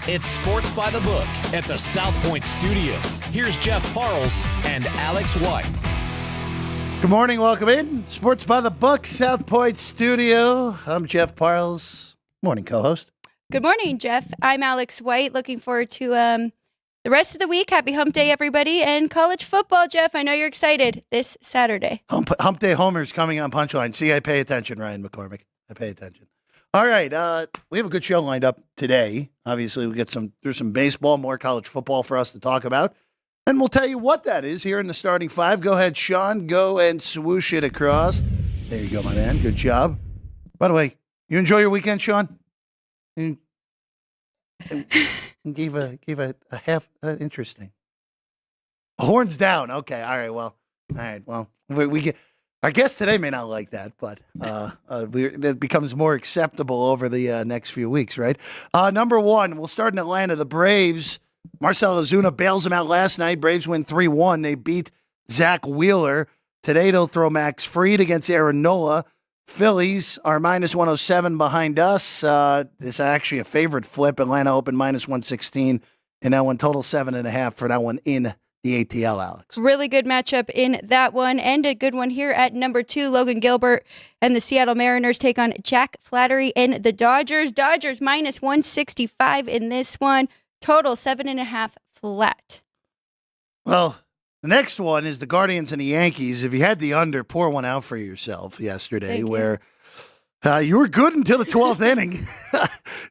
It's Sports by the Book at the South Point Studio. Here's Jeff Parles and Alex White. Good morning. Welcome in. Sports by the Book, South Point Studio. I'm Jeff Parles. Morning, co-host. Good morning, Jeff. I'm Alex White. Looking forward to the rest of the week. Happy Hump Day, everybody. And college football, Jeff. I know you're excited this Saturday. Hump Day Homer's coming on Punchlines. See, I pay attention, Ryan McCormick. I pay attention. All right. We have a good show lined up today. Obviously, we get through some baseball, more college football for us to talk about. And we'll tell you what that is here in the starting five. Go ahead, Sean. Go and swoosh it across. There you go, my man. Good job. By the way, you enjoy your weekend, Sean? You gave a half interesting. Horns down. Okay. All right. Well, we get our guest today may not like that, but that becomes more acceptable over the next few weeks, right? Number one, we'll start in Atlanta. The Braves. Marcell Ozuna bails them out last night. Braves win 3-1. They beat Zach Wheeler. Today they'll throw Max Fried against Aaron Nola. Phillies are minus 107 behind us. It's actually a favorite flip. Atlanta opened minus 116 in that one. Total 7.5 for that one in the ATL, Alex. Really good matchup in that one, and a good one here at number 2. Logan Gilbert and the Seattle Mariners take on Jack Flaherty and the Dodgers. Dodgers minus 165 in this one. Total 7.5 flat. Well, the next one is the Guardians and the Yankees. If you had the under, pour one out for yourself yesterday, where you were good until the 12th inning.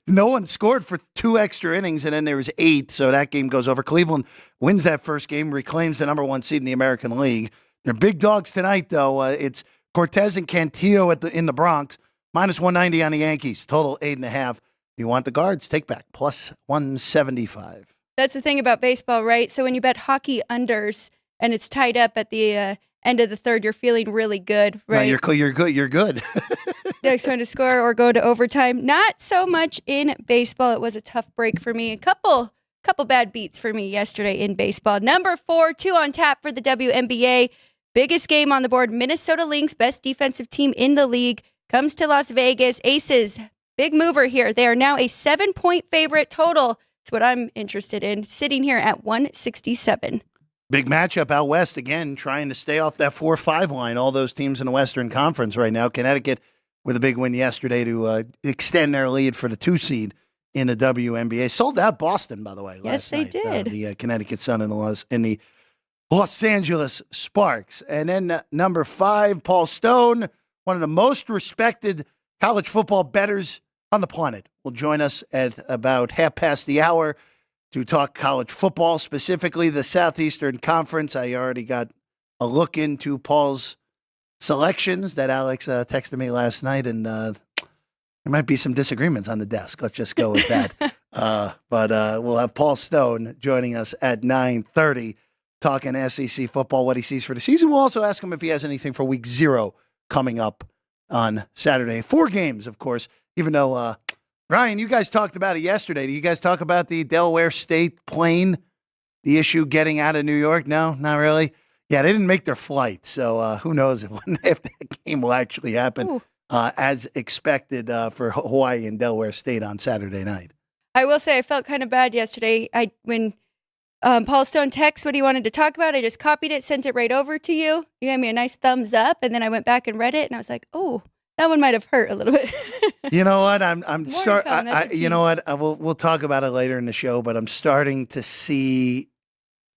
No one scored for 2 extra innings, and then there was 8, so that game goes over. Cleveland wins that first game, reclaims the number 1 seed in the American League. They're big dogs tonight, though. It's Cortez and Cantillo in the Bronx, minus 190 on the Yankees. Total 8.5. You want the Guards? Take back plus 175. That's the thing about baseball, right? So when you bet hockey unders and it's tied up at the end of the third, you're feeling really good, right? No, you're good. You're good. Next one to score or go to overtime. Not so much in baseball. It was a tough break for me. A couple bad beats for me yesterday in baseball. Number 4, 2 on tap for the WNBA. Biggest game on the board. Minnesota Lynx, best defensive team in the league, comes to Las Vegas. Aces. Big mover here. They are now a 7-point favorite total. It's what I'm interested in. Sitting here at 167. Big matchup out west again, trying to stay off that 4-5 line. All those teams in the Western Conference right now. Connecticut with a big win yesterday to extend their lead for the 2 seed in the WNBA. Sold out Boston, by the way, last night. Yes, they did. The Connecticut Sun and the Los Angeles Sparks. And then number 5, Paul Stone, one of the most respected college football bettors on the planet, will join us at about 5:30 to talk college football, specifically the Southeastern Conference. I already got a look into Paul's selections that Alex texted me last night, and there might be some disagreements on the desk. Let's just go with that. But we'll have Paul Stone joining us at 9:30 talking SEC football, what he sees for the season. We'll also ask him if he has anything for week 0 coming up on Saturday. 4 games, of course, even though, Ryan, you guys talked about it yesterday. Do you guys talk about the Delaware State plane, the issue getting out of New York? No, not really. Yeah, they didn't make their flight, so who knows if that game will actually happen as expected for Hawaii and Delaware State on Saturday night. I will say I felt kind of bad yesterday. When Paul Stone texted what he wanted to talk about, I just copied it, sent it right over to you. You gave me a nice thumbs up, and then I went back and read it, and I was like, oh, that one might have hurt a little bit. You know what? You know what? We'll talk about it later in the show, but I'm starting to see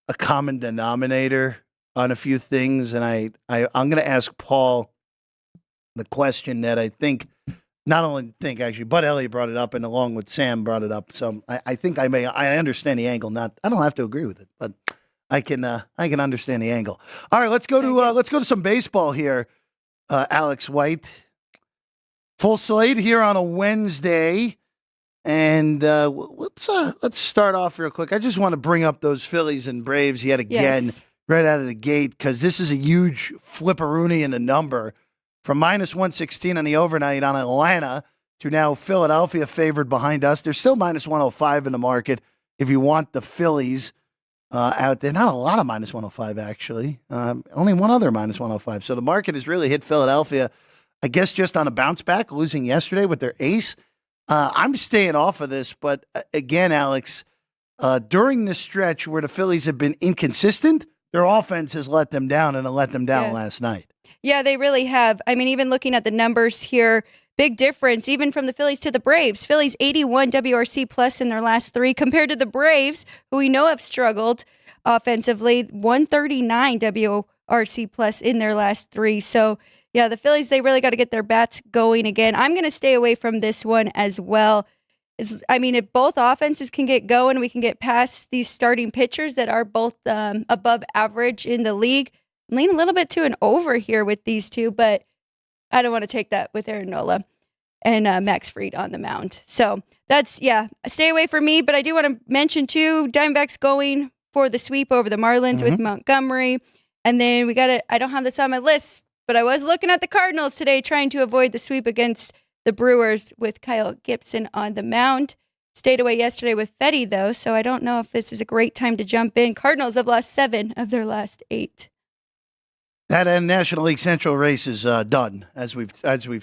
a common denominator on a few things, and I'm going to ask Paul the question that I think, not only think actually, Bud Elliott brought it up, and along with Sam brought it up. So I think I understand the angle. I don't have to agree with it, but I can understand the angle. All right, let's go to some baseball here. Alex White. Full slate here on a Wednesday, and let's start off real quick. I just want to bring up those Phillies and Braves yet again, right out of the gate, because this is a huge flipperoonie in the number from minus 116 on the overnight on Atlanta to now Philadelphia favored behind us. They're still minus 105 in the market if you want the Phillies out there. Not a lot of minus 105, actually. Only one other minus 105. So the market has really hit Philadelphia, I guess, just on a bounce back, losing yesterday with their ace. I'm staying off of this, but again, Alex, during this stretch where the Phillies have been inconsistent, their offense has let them down, and it let them down last night. Yeah, they really have. I mean, even looking at the numbers here, big difference, even from the Phillies to the Braves. Phillies 81 WRC plus in their last three, compared to the Braves, who we know have struggled offensively, 139 WRC plus in their last three. So, yeah, the Phillies, they really got to get their bats going again. I'm going to stay away from this one as well. If both offenses can get going, we can get past these starting pitchers that are both above average in the league. Lean a little bit to an over here with these two, but I don't want to take that with Aaron Nola and Max Fried on the mound. So that's, stay away from me. But I do want to mention, too, Diamondbacks going for the sweep over the Marlins with Montgomery. And then I don't have this on my list, but I was looking at the Cardinals today trying to avoid the sweep against the Brewers with Kyle Gibson on the mound. Stayed away yesterday with Fetty, though, so I don't know if this is a great time to jump in. Cardinals have lost 7 of their last 8. That National League Central race is done, as we've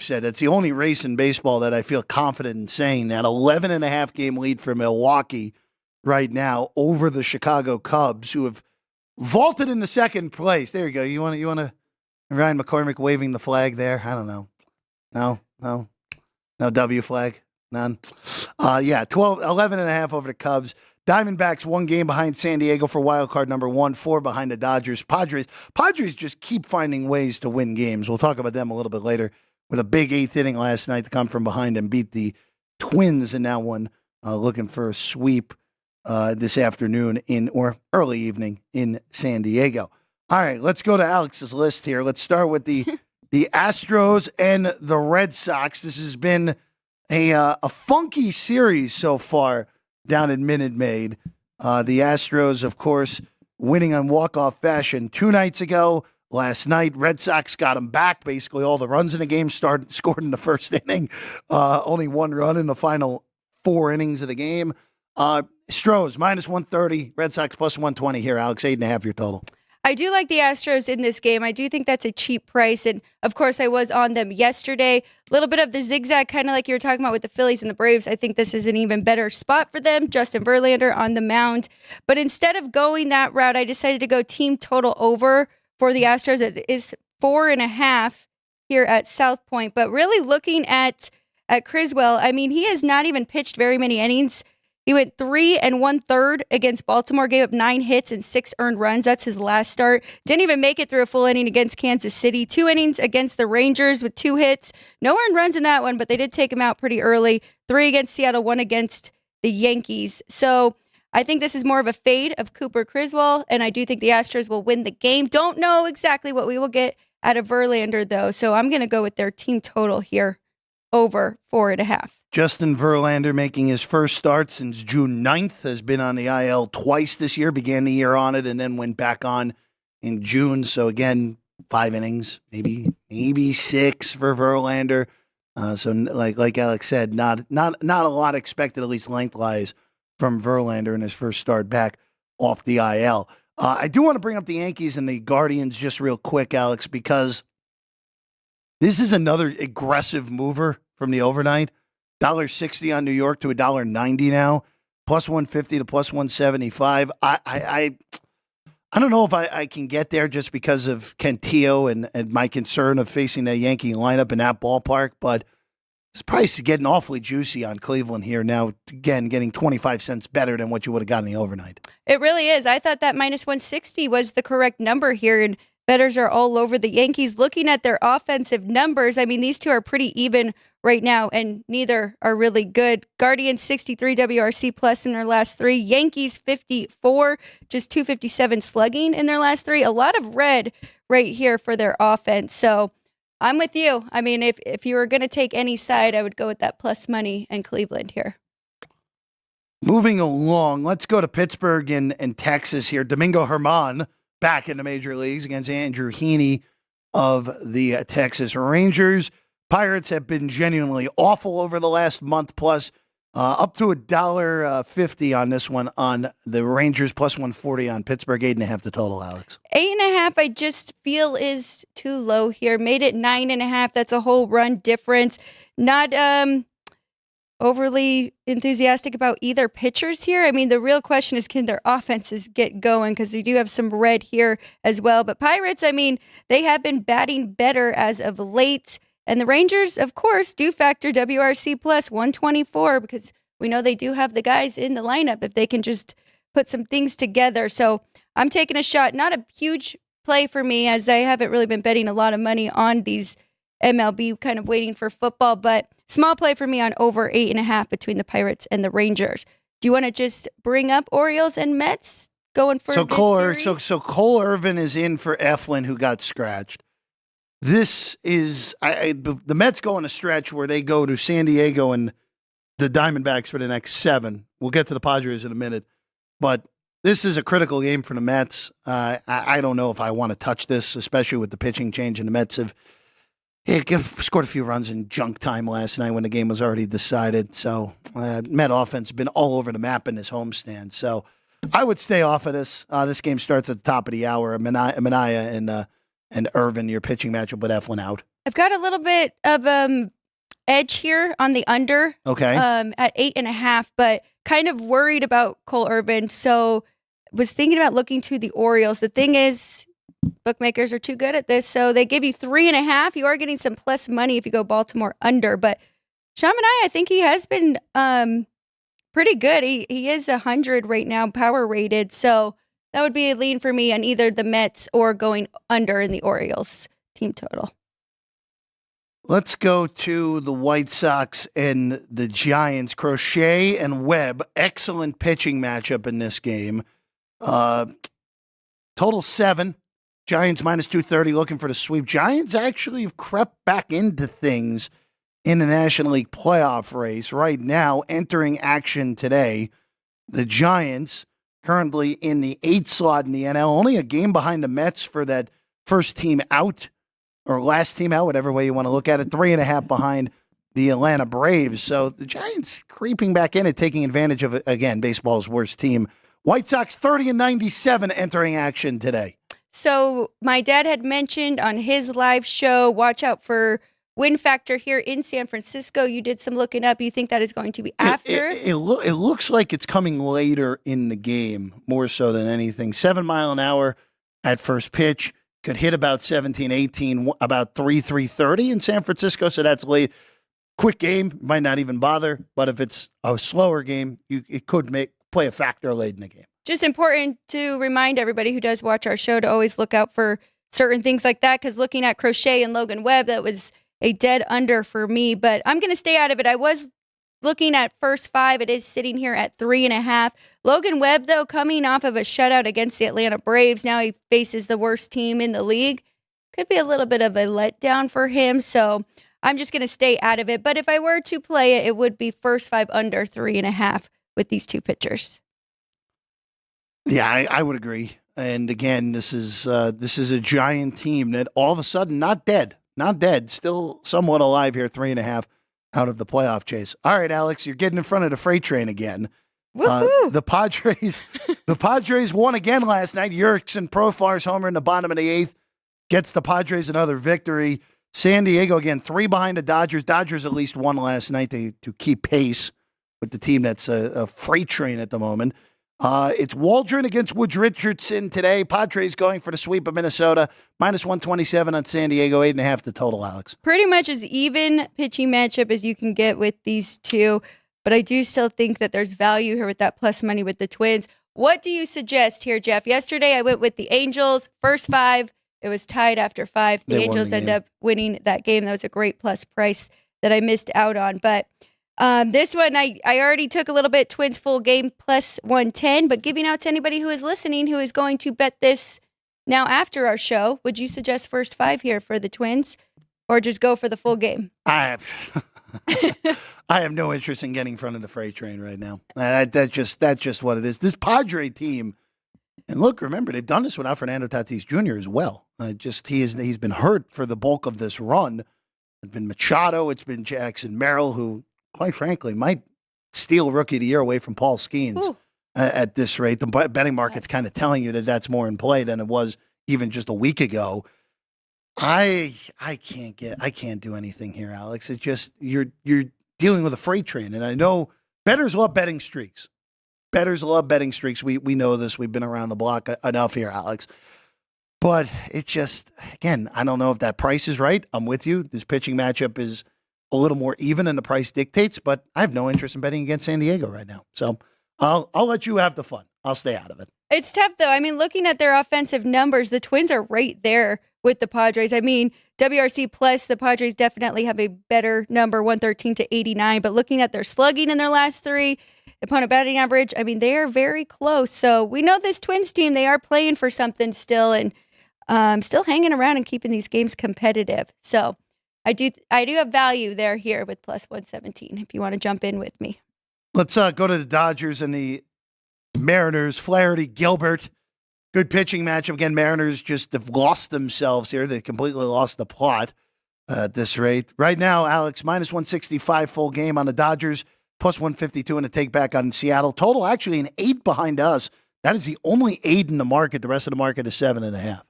said. It's the only race in baseball that I feel confident in saying that 11.5 game lead for Milwaukee right now over the Chicago Cubs, who have vaulted into second place. There you go. You want to Ryan McCormick waving the flag there? I don't know. No W flag. None. 11.5 over the Cubs. Diamondbacks 1 game behind San Diego for wild card number 1, 4 behind the Dodgers. Padres just keep finding ways to win games. We'll talk about them a little bit later with a big 8th inning last night to come from behind and beat the Twins in that one, looking for a sweep this afternoon or early evening in San Diego. All right, let's go to Alex's list here. Let's start with the Astros and the Red Sox. This has been a funky series so far down in Minute Maid. The Astros, of course, winning on walk-off fashion 2 nights ago. Last night, Red Sox got them back. Basically, all the runs in the game scored in the first inning. Only 1 run in the final 4 innings of the game. Astros, minus 130. Red Sox plus 120 here, Alex. 8.5 your total. I do like the Astros in this game. I do think that's a cheap price. And, of course, I was on them yesterday. A little bit of the zigzag, kind of like you were talking about with the Phillies and the Braves. I think this is an even better spot for them. Justin Verlander on the mound. But instead of going that route, I decided to go team total over for the Astros. It is 4.5 here at South Point. But really looking at Criswell, I mean, he has not even pitched very many innings. He went 3 1/3 against Baltimore, gave up 9 hits and 6 earned runs. That's his last start. Didn't even make it through a full inning against Kansas City. 2 innings against the Rangers with 2 hits. No earned runs in that one, but they did take him out pretty early. 3 against Seattle, 1 against the Yankees. So I think this is more of a fade of Cooper Criswell, and I do think the Astros will win the game. Don't know exactly what we will get out of Verlander, though, so I'm going to go with their team total here over 4.5. Justin Verlander making his first start since June 9th, has been on the IL twice this year, began the year on it, and then went back on in June. So again, 5 innings, maybe 6 for Verlander. So like Alex said, not a lot expected, at least lengthwise, from Verlander in his first start back off the IL. I do want to bring up the Yankees and the Guardians just real quick, Alex, because this is another aggressive mover from the overnight. $1.60 on New York to $1.90 now, plus 150 to plus 175. I don't know if I can get there just because of Cantillo and my concern of facing that Yankee lineup in that ballpark, but this price is getting awfully juicy on Cleveland here now. Again, getting 25 cents better than what you would have gotten the overnight. It really is. I thought that minus 160 was the correct number here, and bettors are all over the Yankees. Looking at their offensive numbers, I mean, these two are pretty even right now, and neither are really good. Guardians 63 WRC plus in their last 3. Yankees 54, just 257 slugging in their last 3. A lot of red right here for their offense. So I'm with you. I mean, if you were going to take any side, I would go with that plus money and Cleveland here. Moving along, let's go to Pittsburgh and Texas here. Domingo Germán back in the major leagues against Andrew Heaney of the Texas Rangers. Pirates have been genuinely awful over the last month plus, up to $1.50 on this one on the Rangers, plus 140 on Pittsburgh. 8.5 the total, Alex. 8.5 I just feel is too low here. Made it 9.5. That's a whole run difference. Not overly enthusiastic about either pitchers here. I mean, the real question is, can their offenses get going? Because we do have some red here as well. But Pirates, I mean, they have been batting better as of late. And the Rangers, of course, do factor WRC plus 124 because we know they do have the guys in the lineup if they can just put some things together. So I'm taking a shot. Not a huge play for me, as I haven't really been betting a lot of money on these MLB, kind of waiting for football, but small play for me on over 8.5 between the Pirates and the Rangers. Do you want to just bring up Orioles and Mets going for this series? So Cole Irvin is in for Eflin, who got scratched. This is the Mets go on a stretch where they go to San Diego and the Diamondbacks for the next 7. We'll get to the Padres in a minute, but this is a critical game for the Mets. I don't know if I want to touch this, especially with the pitching change, and the Mets have scored a few runs in junk time last night when the game was already decided. So Met offense has been all over the map in this homestand. So I would stay off of this. This game starts at the top of the hour. Minaya and Irvin, your pitching matchup with Eflin out. I've got a little bit of edge here on the under. Okay. At 8.5, but kind of worried about Cole Irvin. So was thinking about looking to the Orioles. The thing is, bookmakers are too good at this, so they give you 3.5. You are getting some plus money if you go Baltimore under. But Shamanai, I think he has been pretty good. He is 100 right now, power rated. So that would be a lean for me on either the Mets or going under in the Orioles team total. Let's go to the White Sox and the Giants. Crochet and Webb, excellent pitching matchup in this game. Total 7. Giants minus 230 looking for the sweep. Giants actually have crept back into things in the National League playoff race right now, entering action today. The Giants currently in the 8th slot in the NL, only a game behind the Mets for that first team out or last team out, whatever way you want to look at it, 3.5 behind the Atlanta Braves. So the Giants creeping back in and taking advantage of, again, baseball's worst team. White Sox 30-97 entering action today. So my dad had mentioned on his live show, watch out for win factor here in San Francisco. You did some looking up. You think that is going to be after? It looks like it's coming later in the game, more so than anything. 7 mile an hour at first pitch. Could hit about 17, 18, about 3:30 in San Francisco. So that's late. Quick game, might not even bother. But if it's a slower game, it could play a factor late in the game. Just important to remind everybody who does watch our show to always look out for certain things like that, because looking at Crochet and Logan Webb, that was a dead under for me, but I'm going to stay out of it. I was looking at first 5. It is sitting here at 3.5. Logan Webb, though, coming off of a shutout against the Atlanta Braves, now he faces the worst team in the league. Could be a little bit of a letdown for him, so I'm just going to stay out of it. But if I were to play it, it would be first 5 under 3.5 with these two pitchers. Yeah, I would agree. And again, this is a Giant team that all of a sudden not dead, still somewhat alive here, 3.5 out of the playoff chase. All right, Alex, you're getting in front of the freight train again. The Padres won again last night. Yerkes Profar's homer in the bottom of the 8th gets the Padres another victory. San Diego again 3 behind the Dodgers. Dodgers at least won last night to keep pace with the team that's a freight train at the moment. It's Waldron against Woods Richardson today. Padres going for the sweep of Minnesota. Minus 127 on San Diego. 8.5 the total, Alex. Pretty much as even pitching matchup as you can get with these two. But I do still think that there's value here with that plus money with the Twins. What do you suggest here, Jeff? Yesterday I went with the Angels. First 5. It was tied after 5. The Angels end up winning that game. That was a great plus price that I missed out on. But this one, I already took a little bit Twins full game plus 110, but giving out to anybody who is listening who is going to bet this now after our show, would you suggest first 5 here for the Twins or just go for the full game? I have no interest in getting in front of the freight train right now. That's just what it is. This Padre team, and look, remember, they've done this without Fernando Tatis Jr. as well. He's been hurt for the bulk of this run. It's been Machado. It's been Jackson Merrill, who, quite frankly, might steal Rookie of the Year away from Paul Skeens at this rate. The betting market's kind of telling you that that's more in play than it was even just a week ago. I can't do anything here, Alex. It's just you're dealing with a freight train. And I know bettors love betting streaks. Bettors love betting streaks. We know this. We've been around the block enough here, Alex. But it's just, again, I don't know if that price is right. I'm with you. This pitching matchup is a little more even than the price dictates, but I have no interest in betting against San Diego right now. So I'll let you have the fun. I'll stay out of it. It's tough, though. I mean, looking at their offensive numbers, the Twins are right there with the Padres. I mean, WRC plus, the Padres definitely have a better number, 113 to 89. But looking at their slugging in their last three, opponent batting average, I mean, they are very close. So we know this Twins team, they are playing for something still and still hanging around and keeping these games competitive. So I do have value there here with plus 117 if you want to jump in with me. Let's go to the Dodgers and the Mariners. Flaherty, Gilbert, good pitching matchup. Again, Mariners just have lost themselves here. They completely lost the plot at this rate. Right now, Alex, minus 165 full game on the Dodgers, plus 152 in a take back on Seattle. Total actually an 8 behind us. That is the only 8 in the market. The rest of the market is 7.5.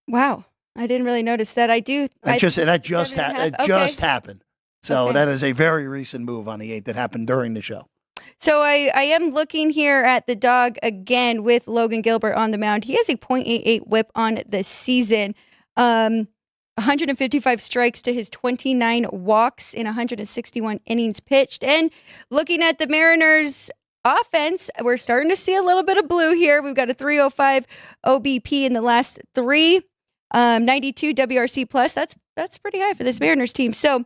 Wow. I didn't really notice that. That just happened. So that is a very recent move on the 8 that happened during the show. So I am looking here at the dog again with Logan Gilbert on the mound. He has a .88 whip on the season. 155 strikes to his 29 walks in 161 innings pitched. And looking at the Mariners offense, we're starting to see a little bit of blue here. We've got a 305 OBP in the last 3. 92 WRC plus. That's pretty high for this Mariners team. So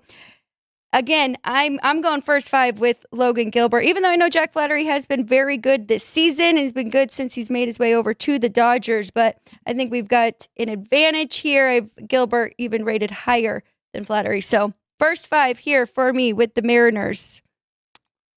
again, I'm going first 5 with Logan Gilbert, even though I know Jack Flaherty has been very good this season. He's been good since he's made his way over to the Dodgers, but I think we've got an advantage here. I've Gilbert even rated higher than Flaherty. So first 5 here for me with the Mariners,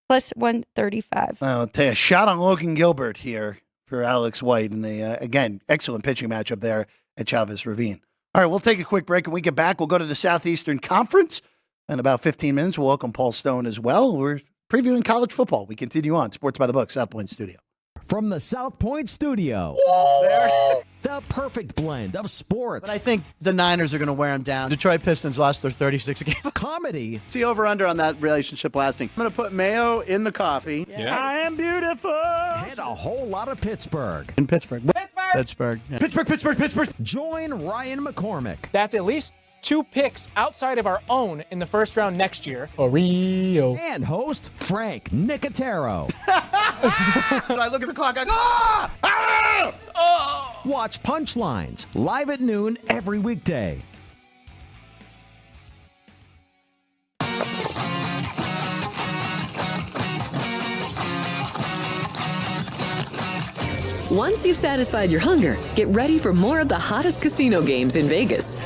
plus 135. I'll take a shot on Logan Gilbert here for Alex White. And again, excellent pitching matchup there at Chavez Ravine. All right, we'll take a quick break. When we get back, we'll go to the Southeastern Conference. In about 15 minutes, we'll welcome Paul Stone as well. We're previewing college football. We continue on Sports by the Book, South Point Studio. From the South Point Studio, the perfect blend of sports. But I think the Niners are going to wear them down. Detroit Pistons lost their 36 games. Comedy. See over-under on that relationship lasting. I'm going to put mayo in the coffee. Yes. I am beautiful. And a whole lot of Pittsburgh. In Pittsburgh. Pittsburgh. Yeah. Pittsburgh. Join Ryan McCormick. That's at least 2 picks outside of our own in the first round next year. Oreo. And host Frank Nicotero. I look at the clock, I go, Watch Punchlines live at noon every weekday. Once you've satisfied your hunger, get ready for more of the hottest casino games in Vegas.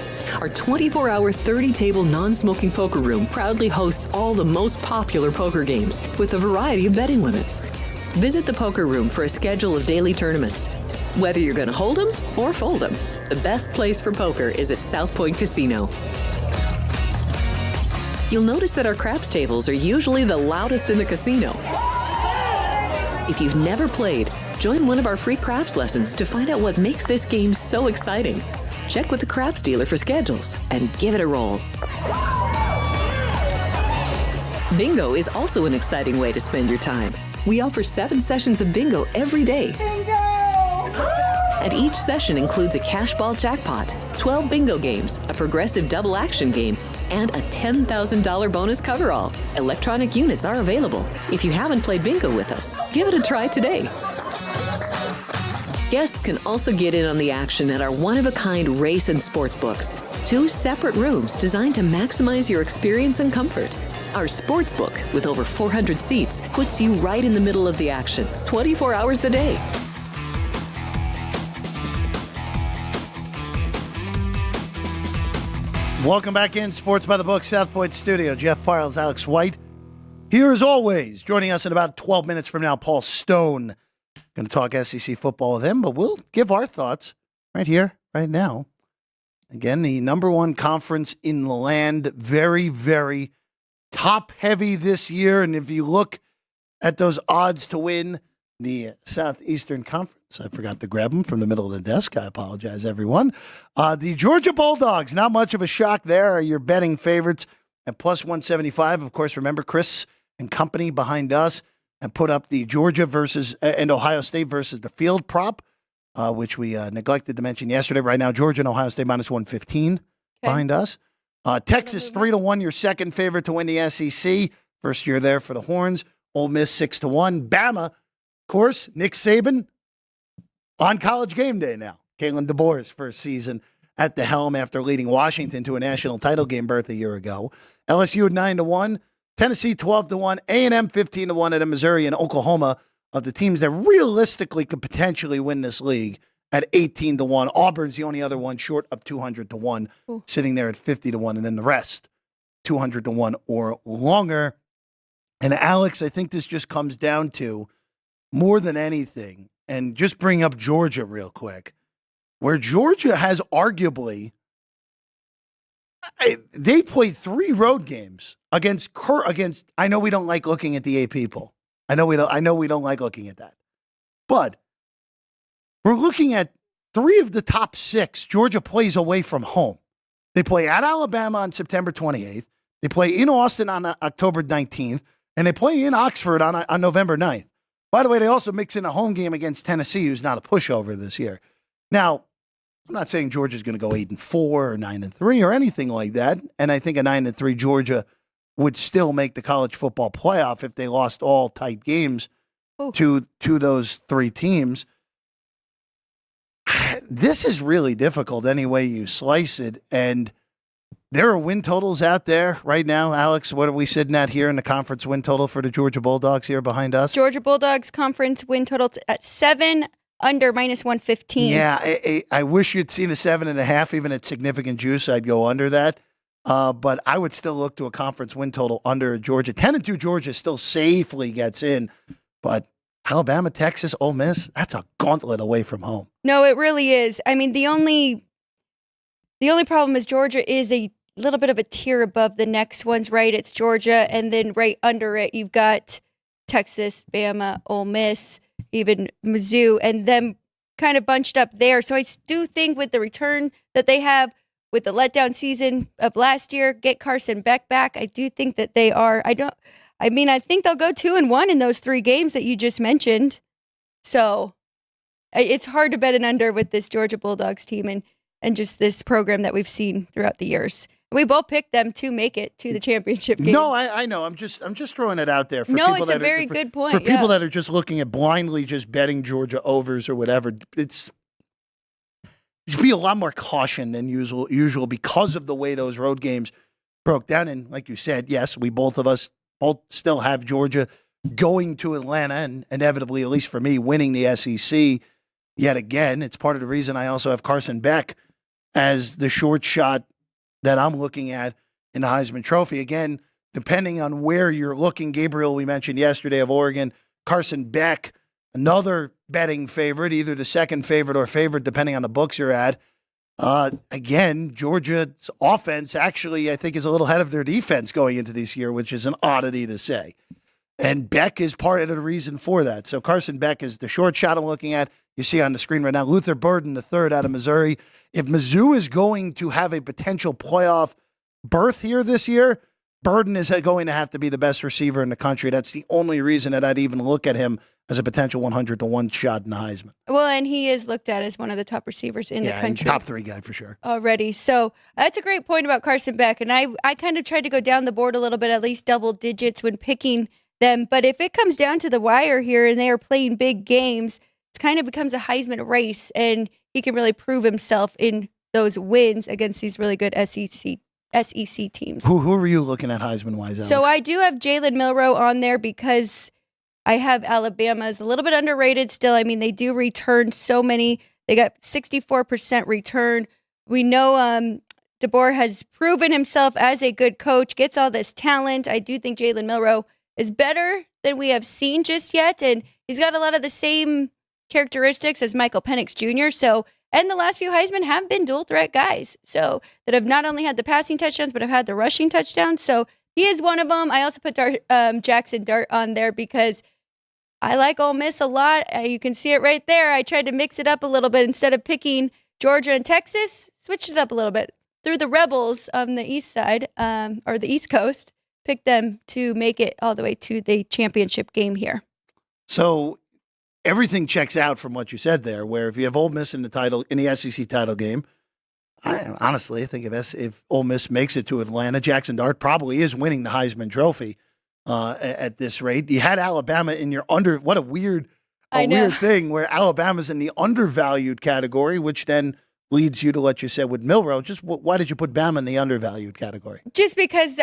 Our 24-hour, 30-table non-smoking poker room proudly hosts all the most popular poker games with a variety of betting limits. Visit the poker room for a schedule of daily tournaments. Whether you're going to hold 'em or fold 'em, the best place for poker is at South Point Casino. You'll notice that our craps tables are usually the loudest in the casino. If you've never played, join one of our free craps lessons to find out what makes this game so exciting. Check with the craps dealer for schedules and give it a roll. Bingo is also an exciting way to spend your time. We offer 7 sessions of bingo every day. Bingo! And each session includes a cash ball jackpot, 12 bingo games, a progressive double action game, and a $10,000 bonus coverall. Electronic units are available. If you haven't played bingo with us, give it a try today. Guests can also get in on the action at our one-of-a-kind race and sports books. 2 separate rooms designed to maximize your experience and comfort. Our sports book, with over 400 seats, puts you right in the middle of the action, 24 hours a day. Welcome back in Sports by the Book, South Point Studio. Jeff Parles, Alex White. Here as always, joining us in about 12 minutes from now, Paul Stone. Going to talk SEC football with him, but we'll give our thoughts right here, right now. Again, the number 1 conference in the land, very, very top-heavy this year. And if you look at those odds to win the Southeastern Conference, I forgot to grab them from the middle of the desk. I apologize, everyone. The Georgia Bulldogs, not much of a shock there, are your betting favorites and plus 175. Of course, remember Chris and company behind us and put up the Georgia versus and Ohio State versus the field prop, which we neglected to mention yesterday. Right now, Georgia and Ohio State minus 115 behind us. Texas 3-1, your second favorite to win the SEC. First year there for the Horns. Ole Miss 6-1. Bama, of course, Nick Saban on College Game Day now. Kalen DeBoer's first season at the helm after leading Washington to a national title game berth a year ago. LSU 9-1. Tennessee 12-1. A&M 15-1. And Missouri and Oklahoma of the teams that realistically could potentially win this league at 18-1. Auburn's the only other one short of 200-1, sitting there at 50-1. And then the rest, 200-1 or longer. And Alex, I think this just comes down to more than anything, and just bring up Georgia real quick, where Georgia has arguably, they played 3 road games against, I know we don't like looking at the AP poll. I know we don't like looking at that. But we're looking at 3 of the top 6 Georgia plays away from home. They play at Alabama on September 28th. They play in Austin on October 19th. And they play in Oxford on November 9th. By the way, they also mix in a home game against Tennessee, who's not a pushover this year. Now, I'm not saying Georgia's going to go 8-4 or 9-3 or anything like that. And I think a 9-3 Georgia would still make the college football playoff if they lost all tight games to those 3 teams. This is really difficult any way you slice it. And there are win totals out there right now. Alex, what are we sitting at here in the conference win total for the Georgia Bulldogs here behind us? Georgia Bulldogs conference win total at 7, under minus 115. Yeah, I wish you'd seen a 7.5, even at significant juice. I'd go under that. But I would still look to a conference win total under Georgia. 10-2 Georgia still safely gets in. But Alabama, Texas, Ole Miss, that's a gauntlet away from home. No, it really is. I mean, the only problem is Georgia is a little bit of a tier above the next ones, right? It's Georgia, and then right under it, you've got Texas, Bama, Ole Miss, even Mizzou, and them kind of bunched up there. So I do think with the return that they have with the letdown season of last year, get Carson Beck back, I do think that they are. I think they'll go 2-1 in those 3 games that you just mentioned. So it's hard to bet an under with this Georgia Bulldogs team and just this program that we've seen throughout the years. We both picked them to make it to the championship game. No, I know. I'm just throwing it out there for no, people it's a very good point. For people that are just looking at blindly just betting Georgia overs or whatever. It's be a lot more caution than usual because of the way those road games broke down. And like you said, yes, we both still have Georgia going to Atlanta and inevitably, at least for me, winning the SEC yet again. It's part of the reason I also have Carson Beck as the short shot that I'm looking at in the Heisman Trophy. Again, depending on where you're looking, Gabriel, we mentioned yesterday of Oregon, Carson Beck, another betting favorite, either the second favorite or favorite, depending on the books you're at. Again, Georgia's offense actually, I think, is a little ahead of their defense going into this year, which is an oddity to say. And Beck is part of the reason for that. So Carson Beck is the short shot I'm looking at. You see on the screen right now, Luther Burden, the third out of Missouri. If Mizzou is going to have a potential playoff berth here this year, Burden is going to have to be the best receiver in the country. That's the only reason that I'd even look at him as a potential 100-1 shot in the Heisman. Well, and he is looked at as one of the top receivers in the country. Top 3 guy for sure. Already. So that's a great point about Carson Beck. And I kind of tried to go down the board a little bit, at least double digits when picking them. But if it comes down to the wire here and they are playing big games, it kind of becomes a Heisman race, and he can really prove himself in those wins against these really good SEC teams. Who were you looking at Heisman-wise, Alex? So I do have Jalen Milroe on there because I have Alabama as a little bit underrated still. I mean, they do return so many. They got 64% return. We know DeBoer has proven himself as a good coach, gets all this talent. I do think Jalen Milroe is better than we have seen just yet, and he's got a lot of the same characteristics as Michael Penix Jr. And the last few Heisman have been dual threat guys, so that have not only had the passing touchdowns, but have had the rushing touchdowns. So he is one of them. I also put Jackson Dart on there because I like Ole Miss a lot. You can see it right there. I tried to mix it up a little bit. Instead of picking Georgia and Texas, switched it up a little bit. through the Rebels on the east side, or the East Coast, picked them to make it all the way to the championship game here. So everything checks out from what you said there, where if you have Ole Miss in the SEC title game, I think if Ole Miss makes it to Atlanta, Jackson Dart probably is winning the Heisman Trophy at this rate. You had Alabama in your what a weird thing where Alabama's in the undervalued category, which then leads you to what you said with Milroe. Just why did you put Bama in the undervalued category? Just because,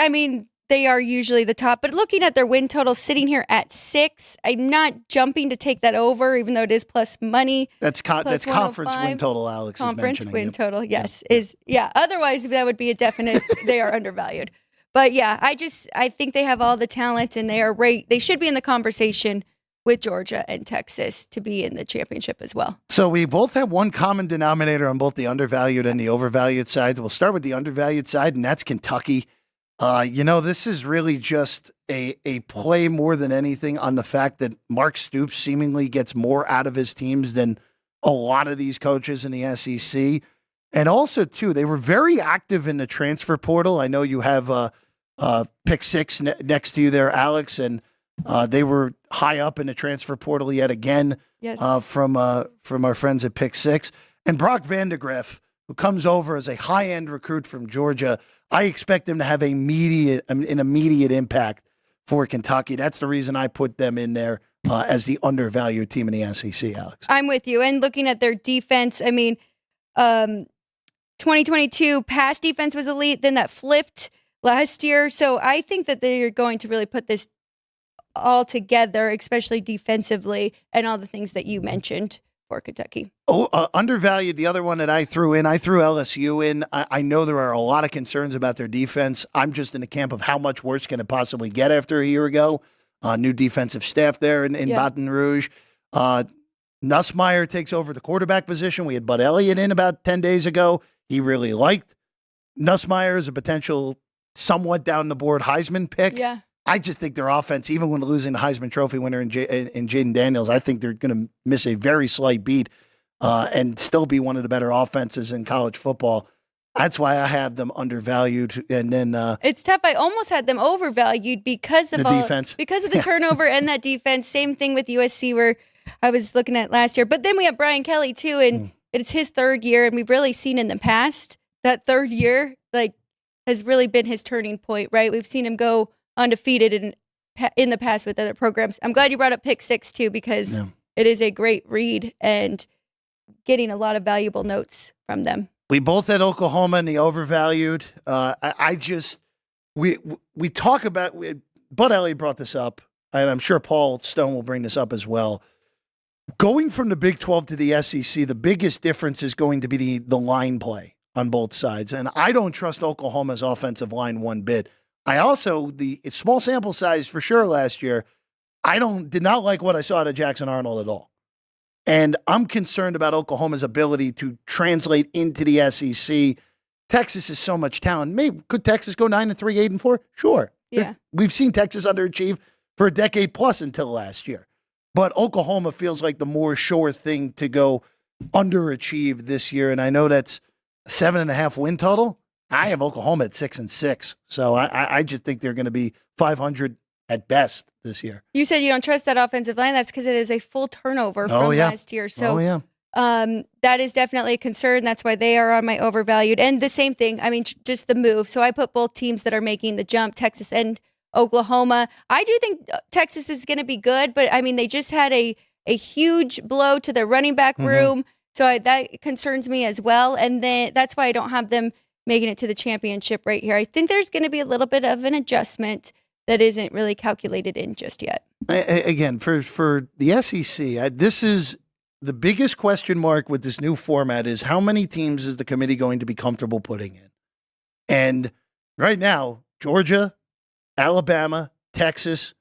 they are usually the top. But looking at their win total sitting here at 6, I'm not jumping to take that over, even though it is plus money. That's conference win total, Alex is mentioning. Conference win total, yes. Otherwise, that would be a definite, they are undervalued. But yeah, I think they have all the talent, and they should be in the conversation with Georgia and Texas to be in the championship as well. So we both have one common denominator on both the undervalued and the overvalued sides. We'll start with the undervalued side, and that's Kentucky. This is really just a play more than anything on the fact that Mark Stoops seemingly gets more out of his teams than a lot of these coaches in the SEC. And also, too, they were very active in the transfer portal. I know you have pick 6 next to you there, Alex, and they were high up in the transfer portal yet again. Yes. From our friends at pick 6. And Brock Vandegrift, who comes over as a high-end recruit from Georgia, I expect him to have an immediate impact for Kentucky. That's the reason I put them in there as the undervalued team in the SEC, Alex. I'm with you. And looking at their defense, 2022 pass defense was elite. Then that flipped last year. So I think that they're going to really put this all together, especially defensively, and all the things that you mentioned for Kentucky. Undervalued, the other one that I threw LSU in. I know there are a lot of concerns about their defense. I'm just in the camp of how much worse can it possibly get after a year ago. New defensive staff there in Baton Rouge. Nussmeier takes over the quarterback position. We had Bud Elliott in about 10 days ago. He really liked Nussmeier as a potential somewhat down the board Heisman pick. Yeah. I just think their offense, even when losing the Heisman Trophy winner in Jaden Daniels, I think they're going to miss a very slight beat and still be one of the better offenses in college football. That's why I have them undervalued. And then it's tough. I almost had them overvalued because of the defense, because of the turnover and that defense. Same thing with USC, where I was looking at last year. But then we have Brian Kelly too, and it's his 3rd year, and we've really seen in the past that 3rd year has really been his turning point. Right? We've seen him go undefeated in the past with other programs. I'm glad you brought up pick 6 too, because it is a great read and getting a lot of valuable notes from them. We both had Oklahoma in the overvalued. We talk about, Bud Elliott brought this up, and I'm sure Paul Stone will bring this up as well. Going from the Big 12 to the SEC, the biggest difference is going to be the line play on both sides. And I don't trust Oklahoma's offensive line one bit. I also, the small sample size for sure last year, did not like what I saw out of Jackson Arnold at all. And I'm concerned about Oklahoma's ability to translate into the SEC. Texas is so much talent. Maybe could Texas go 9-3, 8-4? Sure. Yeah. We've seen Texas underachieve for a decade plus until last year. But Oklahoma feels like the more sure thing to go underachieve this year. And I know that's 7.5 win total. I have Oklahoma at 6-6. So I just think they're going to be 500 at best this year. You said you don't trust that offensive line. That's because it is a full turnover from last year. So that is definitely a concern. That's why they are on my overvalued. And the same thing, just the move. So I put both teams that are making the jump, Texas and Oklahoma. I do think Texas is going to be good, but they just had a huge blow to their running back room. So that concerns me as well. And then that's why I don't have them making it to the championship right here. I think there's going to be a little bit of an adjustment that isn't really calculated in just yet. Again, for the SEC, this is the biggest question mark with this new format is how many teams is the committee going to be comfortable putting in? And right now, Georgia, Alabama, Texas,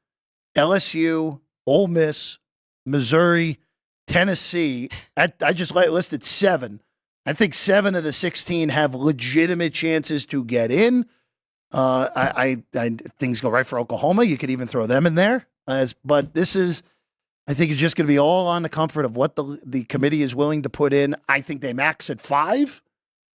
LSU, Ole Miss, Missouri, Tennessee. I just listed 7. I think 7 of the 16 have legitimate chances to get in. Things go right for Oklahoma. You could even throw them in there. But this is, I think it's just going to be all on the comfort of what the committee is willing to put in. I think they max at 5.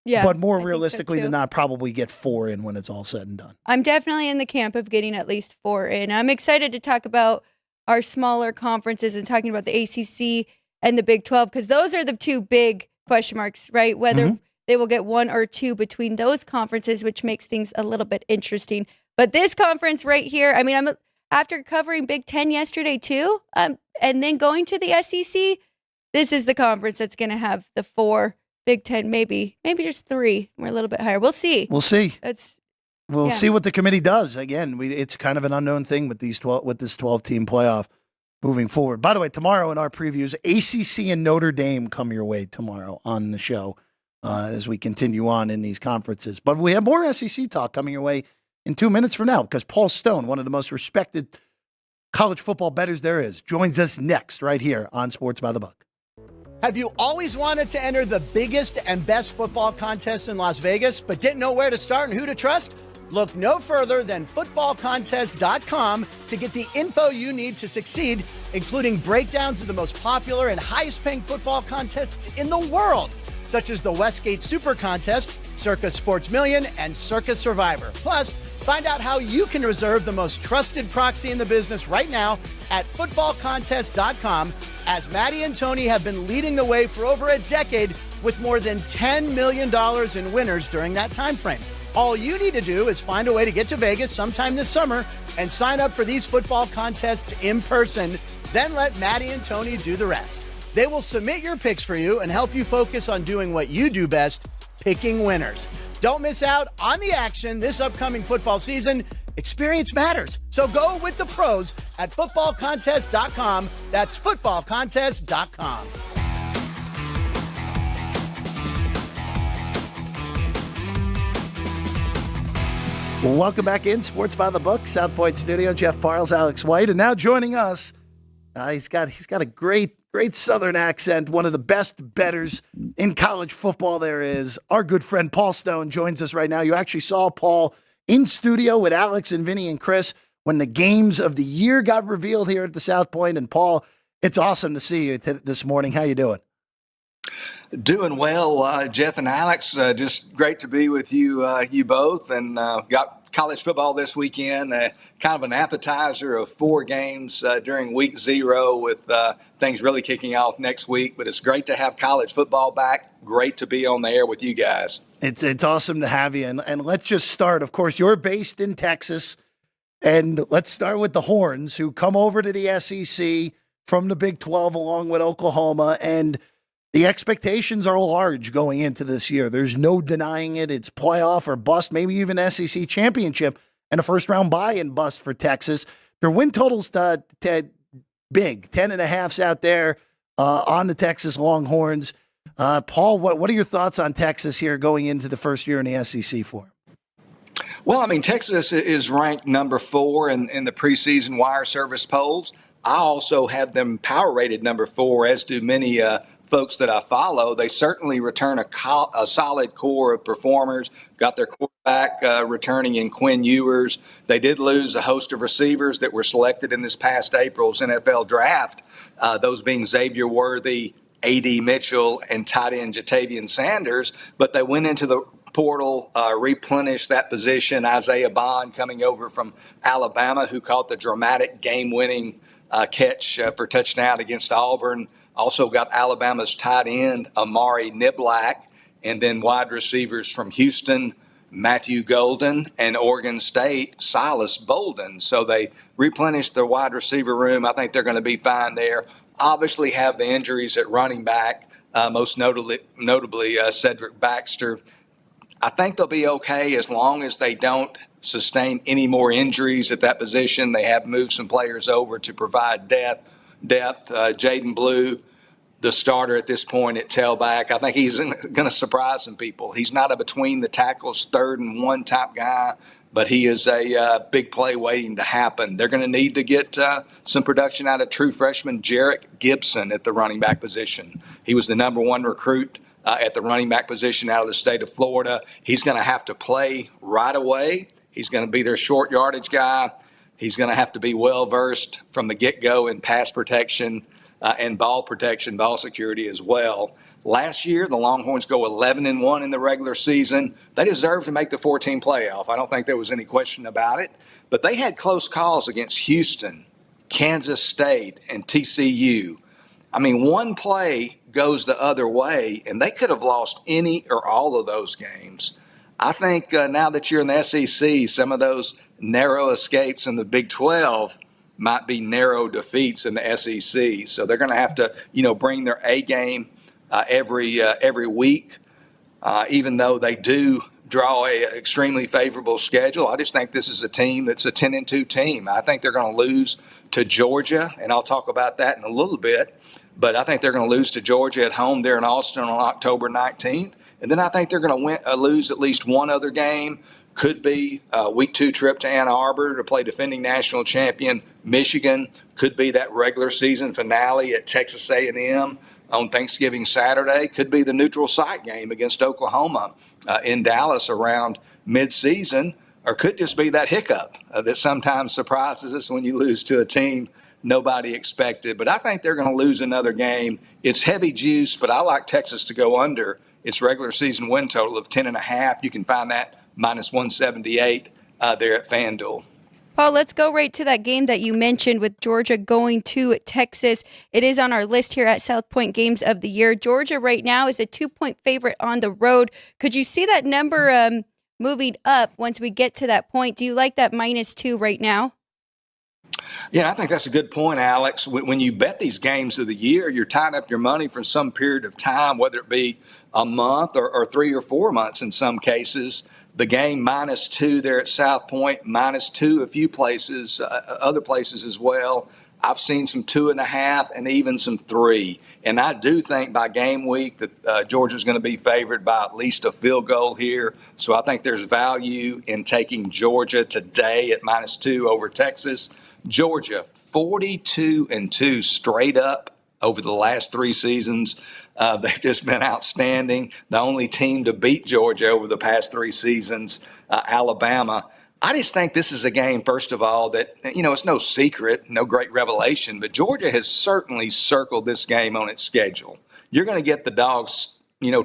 Yeah, but more I think so, realistically too. than not, probably get 4 in when it's all said and done. I'm definitely in the camp of getting at least 4 in. I'm excited to talk about our smaller conferences and talking about the ACC and the Big 12, because those are the two big question marks, right? Whether they will get 1 or 2 between those conferences, which makes things a little bit interesting. But this conference right here, I mean, I'm after covering Big 10 yesterday too, and then going to the SEC, this is the conference that's going to have the 4. Big 10, maybe just 3. We're a little bit higher. We'll see. We'll see. We'll Yeah. see what the committee does. Again, it's kind of an unknown thing with this 12-team playoff moving forward. By the way, tomorrow in our previews, ACC and Notre Dame come your way tomorrow on the show as we continue on in these conferences. But we have more SEC talk coming your way in 2 minutes from now, because Paul Stone, one of the most respected college football bettors there is, joins us next right here on Sports by the Book. Have you always wanted to enter the biggest and best football contest in Las Vegas, but didn't know where to start and who to trust? Look no further than footballcontest.com to get the info you need to succeed, including breakdowns of the most popular and highest-paying football contests in the world, such as the Westgate Super Contest, Circa Sports Million, and Circa Survivor. Plus, find out how you can reserve the most trusted proxy in the business right now at footballcontest.com, as Maddie and Tony have been leading the way for over a decade with more than $10 million in winners during that time frame. All you need to do is find a way to get to Vegas sometime this summer and sign up for these football contests in person. Then let Maddie and Tony do the rest. They will submit your picks for you and help you focus on doing what you do best, picking winners. Don't miss out on the action this upcoming football season. Experience matters. So go with the pros at footballcontest.com. That's footballcontest.com. Welcome back in Sports by the Book, South Point Studio. Jeff Parles, Alex White, and now joining us, he's got a great Southern accent. One of the best bettors in college football there is. Our good friend Paul Stone joins us right now. You actually saw Paul in studio with Alex and Vinny and Chris when the games of the year got revealed here at the South Point. And Paul, it's awesome to see you this morning. How you doing? Doing well, Jeff and Alex. Just great to be with you both. And got college football this weekend, kind of an appetizer of 4 games during week 0 with things really kicking off next week. But it's great to have college football back. Great to be on the air with you guys. It's awesome to have you. And let's just start. Of course, you're based in Texas. And let's start with the Horns, who come over to the SEC from the Big 12 along with Oklahoma. And the expectations are large going into this year. There's no denying it. It's playoff or bust, maybe even SEC championship and a first-round bye and bust for Texas. Their win totals big, 10.5s out there on the Texas Longhorns. Paul, what are your thoughts on Texas here going into the first year in the SEC for them? Well, I mean, Texas is ranked number 4 in the preseason wire service polls. I also have them power rated number 4, as do many folks that I follow. They certainly return a solid core of performers. Got their quarterback returning in Quinn Ewers. They did lose a host of receivers that were selected in this past April's NFL draft, those being Xavier Worthy, A.D. Mitchell, and tight end Jatavian Sanders. But they went into the portal, replenished that position. Isaiah Bond coming over from Alabama, who caught the dramatic game-winning catch for touchdown against Auburn. Also got Alabama's tight end, Amari Niblack, and then wide receivers from Houston, Matthew Golden, and Oregon State, Silas Bolden. So they replenished their wide receiver room. I think they're going to be fine there. Obviously have the injuries at running back, most notably Cedric Baxter. I think they'll be okay as long as they don't sustain any more injuries at that position. They have moved some players over to provide depth. Jaden Blue, the starter at this point at tailback, I think he's going to surprise some people. He's not a between the tackles, 3rd and 1 type guy, but he is a big play waiting to happen. They're going to need to get some production out of true freshman Jarek Gibson at the running back position. He was the number 1 recruit at the running back position out of the state of Florida. He's going to have to play right away. He's going to be their short yardage guy. He's going to have to be well-versed from the get-go in pass protection. and ball protection, ball security as well. Last year, the Longhorns go 11-1 in the regular season. They deserve to make the 14 playoff. I don't think there was any question about it. But they had close calls against Houston, Kansas State, and TCU. I mean, one play goes the other way, and they could have lost any or all of those games. I think now that you're in the SEC, some of those narrow escapes in the Big 12 might be narrow defeats in the SEC. So they're going to have to, bring their A game every week, even though they do draw a extremely favorable schedule. I just think this is a team that's a 10-2 team. I think they're going to lose to Georgia, and I'll talk about that in a little bit. But I think they're going to lose to Georgia at home there in Austin on October 19th. And then I think they're going to lose at least one other game. Could be a week 2 trip to Ann Arbor to play defending national champion Michigan. Could be that regular season finale at Texas A&M on Thanksgiving Saturday. Could be the neutral site game against Oklahoma in Dallas around midseason. Or could just be that hiccup that sometimes surprises us when you lose to a team nobody expected. But I think they're going to lose another game. It's heavy juice, but I like Texas to go under its regular season win total of 10.5. You can find that minus 178 there at FanDuel. Paul, let's go right to that game that you mentioned with Georgia going to Texas. It is on our list here at South Point Games of the Year. Georgia right now is a 2-point favorite on the road. Could you see that number moving up once we get to that point? Do you like that -2 right now? Yeah, I think that's a good point, Alex. When you bet these games of the year, you're tying up your money for some period of time, whether it be a month or 3 or 4 months in some cases. The game -2 there at South Point, -2 a few places, other places as well. I've seen some 2.5 and even some 3. And I do think by game week that Georgia's going to be favored by at least a field goal here. So I think there's value in taking Georgia today at -2 over Texas. Georgia, 42-2 straight up over the last 3 seasons. They've just been outstanding. The only team to beat Georgia over the past 3 seasons, Alabama. I just think this is a game, first of all, that, it's no secret, no great revelation, but Georgia has certainly circled this game on its schedule. You're going to get the Dogs,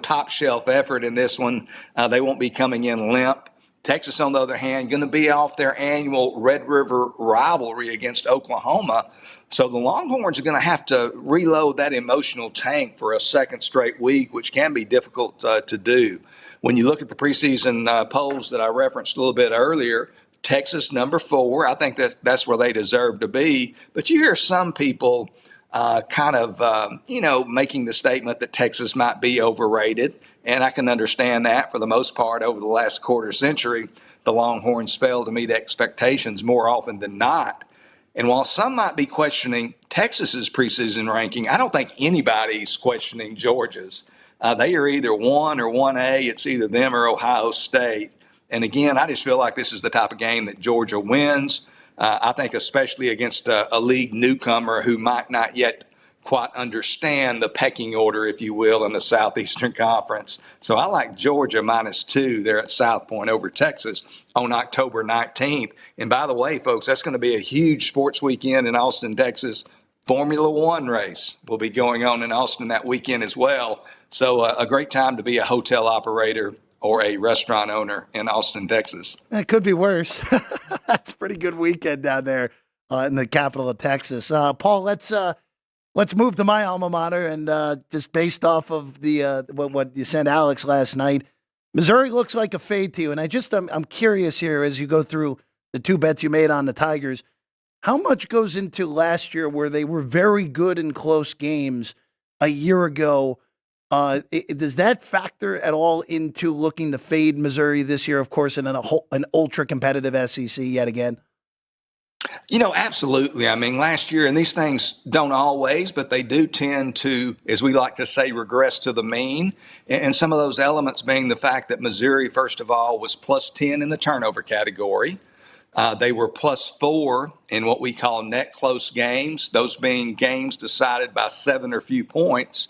top shelf effort in this one. They won't be coming in limp. Texas, on the other hand, going to be off their annual Red River rivalry against Oklahoma. So the Longhorns are going to have to reload that emotional tank for a second straight week, which can be difficult to do. When you look at the preseason polls that I referenced a little bit earlier, Texas number 4, I think that's where they deserve to be. But you hear some people making the statement that Texas might be overrated. And I can understand that. For the most part, over the last quarter century, the Longhorns failed to meet expectations more often than not. And while some might be questioning Texas's preseason ranking, I don't think anybody's questioning Georgia's. They are either 1 or 1A. It's either them or Ohio State. And again, I just feel like this is the type of game that Georgia wins. I think especially against a league newcomer who might not yet quite understand the pecking order, if you will, in the Southeastern Conference. So I like Georgia -2 there at South Point over Texas on October 19th. And by the way, folks, that's going to be a huge sports weekend in Austin, Texas. Formula One race will be going on in Austin that weekend as well. So a great time to be a hotel operator or a restaurant owner in Austin, Texas. It could be worse. That's a pretty good weekend down there in the capital of Texas. Paul, let's move to my alma mater, and just based off of the what you sent Alex last night, Missouri looks like a fade to you. And I'm curious here as you go through the 2 bets you made on the Tigers, how much goes into last year where they were very good in close games a year ago? Does that factor at all into looking to fade Missouri this year, of course, in an ultra-competitive SEC yet again? Absolutely. I mean, last year, and these things don't always, but they do tend to, as we like to say, regress to the mean. And some of those elements being the fact that Missouri, first of all, was +10 in the turnover category. They were +4 in what we call net close games, those being games decided by 7 or fewer points.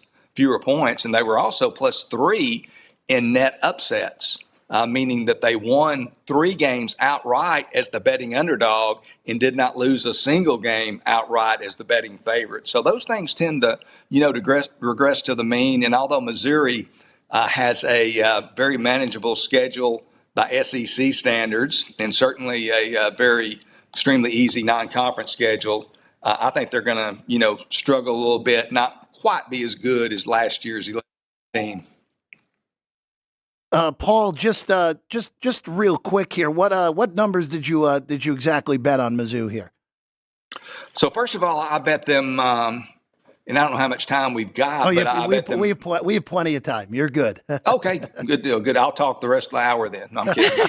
And they were also +3 in net upsets. meaning that they won 3 games outright as the betting underdog and did not lose a single game outright as the betting favorite. So those things tend to, to regress to the mean. And although Missouri has a very manageable schedule by SEC standards and certainly a very extremely easy non-conference schedule, I think they're going to, struggle a little bit, not quite be as good as last year's 11 team. Paul, just real quick here. What numbers did you exactly bet on Mizzou here? So first of all, I bet them, and I don't know how much time we've got. Oh, but yeah, we have plenty of time. You're good. Okay, good deal. Good. I'll talk the rest of the hour then. No, I'm kidding.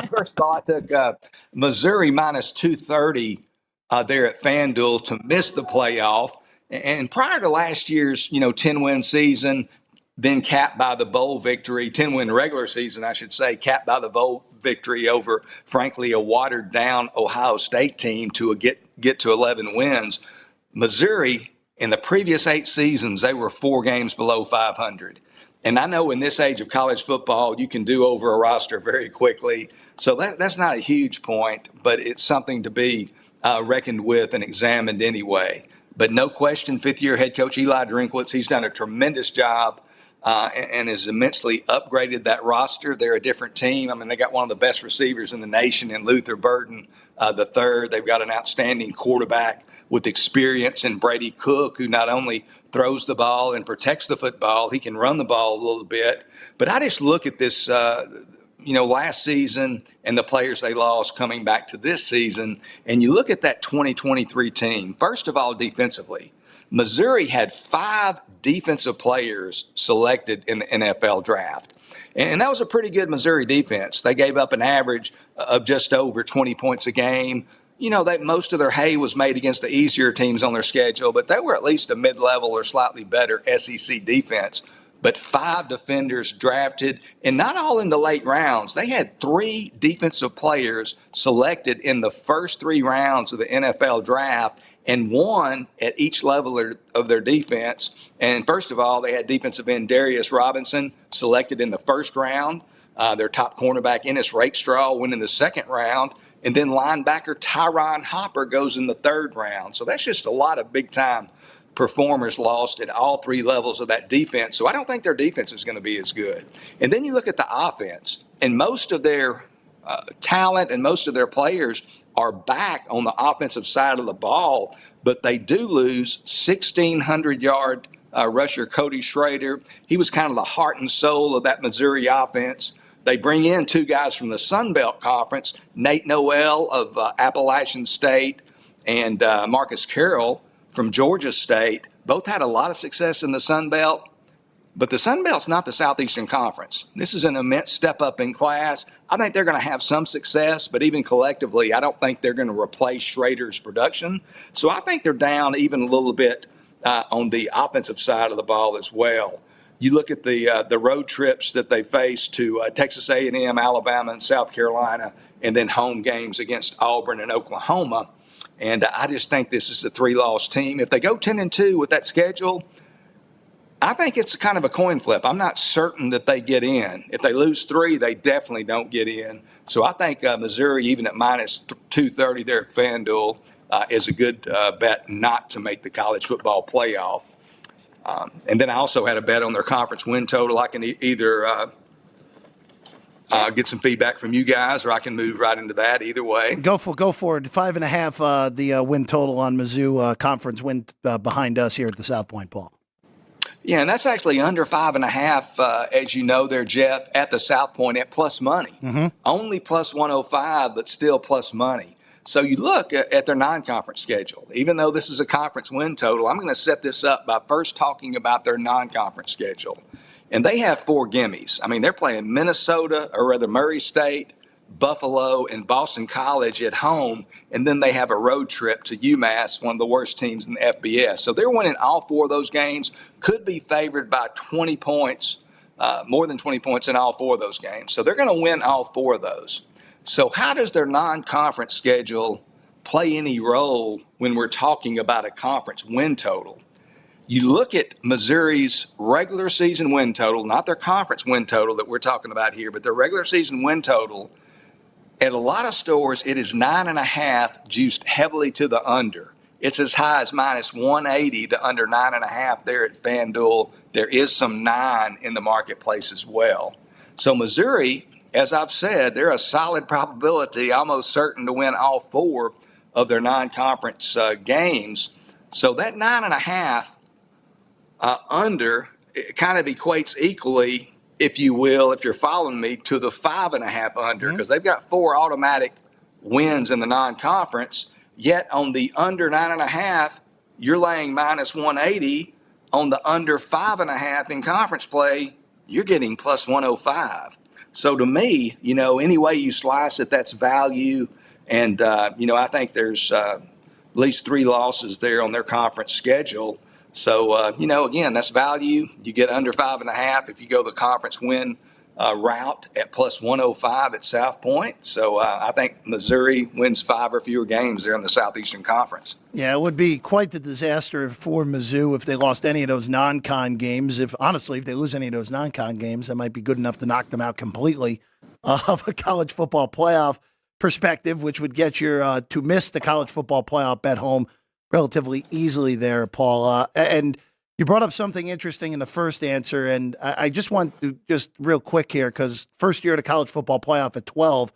First of all, I took Missouri minus 230 there at FanDuel to miss the playoff. And prior to last year's, 10-win season, then capped by the bowl victory, 10-win regular season, I should say, capped by the bowl victory over, frankly, a watered-down Ohio State team to get to 11 wins. Missouri, in the previous 8 seasons, they were 4 games below 500. And I know in this age of college football, you can do over a roster very quickly. So that's not a huge point, but it's something to be reckoned with and examined anyway. But no question, fifth-year head coach Eli Drinkwitz, he's done a tremendous job and has immensely upgraded that roster. They're a different team. I mean, they got one of the best receivers in the nation in Luther Burden III. They've got an outstanding quarterback with experience in Brady Cook, who not only throws the ball and protects the football, he can run the ball a little bit. But I just look at this, last season and the players they lost coming back to this season, and you look at that 2023 team. First of all, defensively, Missouri had 5 defensive players selected in the NFL draft. And that was a pretty good Missouri defense. They gave up an average of just over 20 points a game. Most of their hay was made against the easier teams on their schedule, but they were at least a mid-level or slightly better SEC defense. But 5 defenders drafted, and not all in the late rounds. They had 3 defensive players selected in the first 3 rounds of the NFL draft, and 1 at each level of their defense. And first of all, they had defensive end Darius Robinson selected in the first round. Their top cornerback, Ennis Rakestraw, went in the second round. And then linebacker Tyron Hopper goes in the third round. So that's just a lot of big-time performers lost at all 3 levels of that defense. So I don't think their defense is going to be as good. And then you look at the offense, and most of their talent and most of their players are back on the offensive side of the ball, but they do lose 1,600-yard rusher Cody Schrader. He was kind of the heart and soul of that Missouri offense. They bring in 2 guys from the Sun Belt Conference, Nate Noel of Appalachian State and Marcus Carroll from Georgia State. Both had a lot of success in the Sun Belt, but the Sun Belt's not the Southeastern Conference. This is an immense step up in class. I think they're going to have some success, but even collectively, I don't think they're going to replace Schrader's production. So I think they're down even a little bit on the offensive side of the ball as well. You look at the road trips that they face to Texas A&M, Alabama, and South Carolina, and then home games against Auburn and Oklahoma. And I just think this is a 3-loss team. If they go 10-2 with that schedule, I think it's kind of a coin flip. I'm not certain that they get in. If they lose 3, they definitely don't get in. So I think Missouri, even at minus 230 there at FanDuel, is a good bet not to make the college football playoff. And then I also had a bet on their conference win total. I can either get some feedback from you guys, or I can move right into that. Either way, go for it. 5.5, the win total on Mizzou conference win behind us here at the South Point, Paul. Yeah, and that's actually under 5.5, as you know there, Jeff, at the South Point at plus money. Mm-hmm. Only plus 105, but still plus money. So you look at their non-conference schedule. Even though this is a conference win total, I'm going to set this up by first talking about their non-conference schedule. And they have 4 gimmies. I mean, they're playing Minnesota, or rather Murray State, Buffalo, and Boston College at home, and then they have a road trip to UMass, one of the worst teams in the FBS. So they're winning all 4 of those games, could be favored by 20 points, more than 20 points in all 4 of those games. So they're going to win all 4 of those. So how does their non-conference schedule play any role when we're talking about a conference win total? you look at Missouri's regular season win total, not their conference win total that we're talking about here, but their regular season win total. At a lot of stores, it is 9.5 juiced heavily to the under. It's as high as minus 180, the under 9.5 there at FanDuel. There is some 9 in the marketplace as well. So Missouri, as I've said, they're a solid probability, almost certain to win all 4 of their non-conference games. So that 9.5 under, it kind of equates equally, if you will, if you're following me, to the 5.5 under, because they've got 4 automatic wins in the non-conference. Yet on the under 9.5, you're laying minus 180. On the under 5.5 in conference play, you're getting plus 105. So to me, any way you slice it, that's value. And, I think there's at least 3 losses there on their conference schedule. So, again, that's value. You get under 5.5 if you go the conference win route at plus 105 at South Point. So I think Missouri wins 5 or fewer games there in the Southeastern Conference. Yeah, it would be quite the disaster for Mizzou if they lost any of those non-con games. If they lose any of those non-con games, that might be good enough to knock them out completely of a college football playoff perspective, which would get your to miss the college football playoff bet home relatively easily there, Paul. And you brought up something interesting in the first answer, and I just want to just real quick here, because first year of the college football playoff at 12,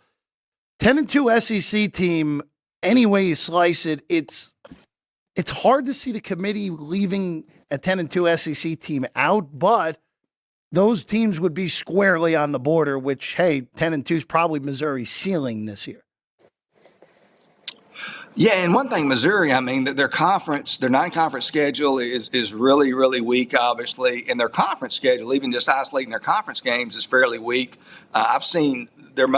10-2 SEC team, any way you slice it, it's hard to see the committee leaving a 10-2 SEC team out, but those teams would be squarely on the border, which, hey, 10-2 is probably Missouri's ceiling this year. Yeah, and one thing, Missouri, their non-conference schedule is really, really weak, obviously. And their conference schedule, even just isolating their conference games, is fairly weak. I've seen their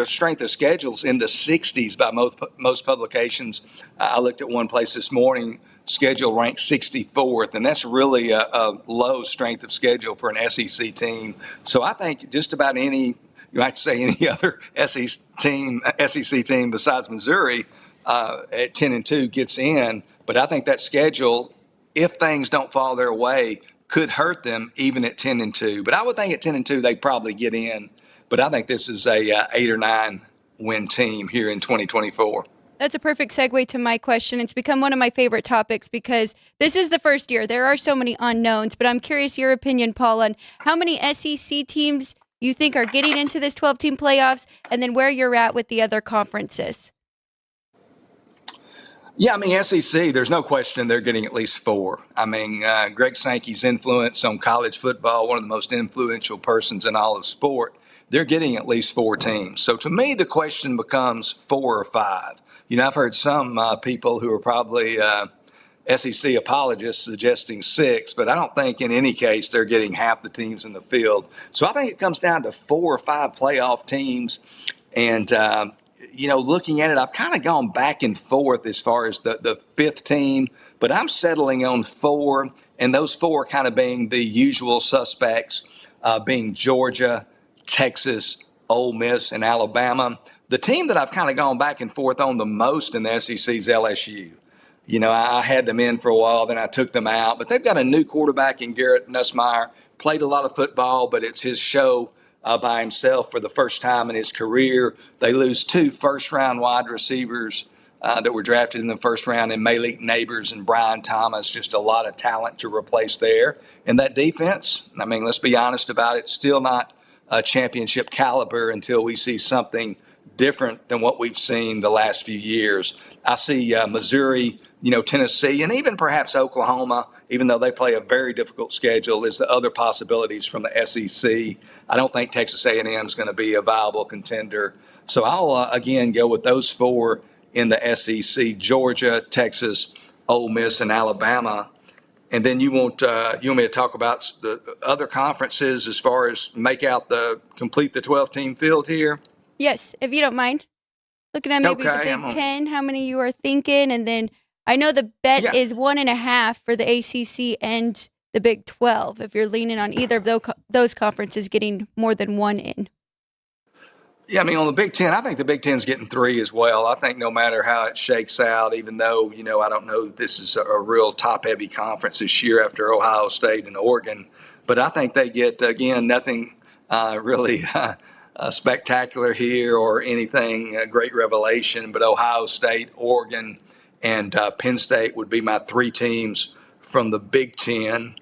strength of schedules in the 60s by most publications. I looked at one place this morning, schedule ranked 64th, and that's really a low strength of schedule for an SEC team. So I think just about any other SEC team besides Missouri at 10-2 gets in, but I think that schedule, if things don't fall their way, could hurt them even at 10-2. But I would think at 10-2 they probably get in. But I think this is a 8 or 9 win team here in 2024. That's a perfect segue to my question. It's become one of my favorite topics because this is the first year. There are so many unknowns, but I'm curious your opinion, Paul, on how many SEC teams you think are getting into this 12-team playoffs, and then where you're at with the other conferences. Yeah, SEC, there's no question they're getting at least 4. Greg Sankey's influence on college football, one of the most influential persons in all of sport, they're getting at least 4 teams. So to me, the question becomes 4 or 5. I've heard some people who are probably SEC apologists suggesting 6, but I don't think in any case they're getting half the teams in the field. So I think it comes down to 4 or 5 playoff teams. And, looking at it, I've kind of gone back and forth as far as the 5th team, but I'm settling on 4, and those 4 kind of being the usual suspects, being Georgia, Texas, Ole Miss, and Alabama. The team that I've kind of gone back and forth on the most in the SEC is LSU. I had them in for a while, then I took them out. But they've got a new quarterback in Garrett Nussmeier, played a lot of football, but it's his show by himself for the first time in his career. They lose 2 first-round wide receivers that were drafted in the first round in Malik Neighbors and Brian Thomas. Just a lot of talent to replace there. And that defense, let's be honest about it, still not a championship caliber until we see something different than what we've seen the last few years. I see Missouri, Tennessee, and even perhaps Oklahoma, even though they play a very difficult schedule, is the other possibilities from the SEC. I don't think Texas A&M is going to be a viable contender. So I'll, again, go with those 4 in the SEC, Georgia, Texas, Ole Miss, and Alabama. And then you want me to talk about the other conferences as far as complete the 12-team field here? Yes, if you don't mind. Looking at maybe the Big Ten, how many you are thinking, and then I know the bet is 1.5 for the ACC and the Big 12. If you're leaning on either of those conferences getting more than 1 in. Yeah, I mean, on the Big Ten, I think the Big Ten's getting 3 as well. I think no matter how it shakes out, even though, I don't know that this is a real top-heavy conference this year after Ohio State and Oregon, but I think they get, again, nothing really spectacular here or anything great revelation, but Ohio State, Oregon, and Penn State would be my 3 teams from the Big Ten.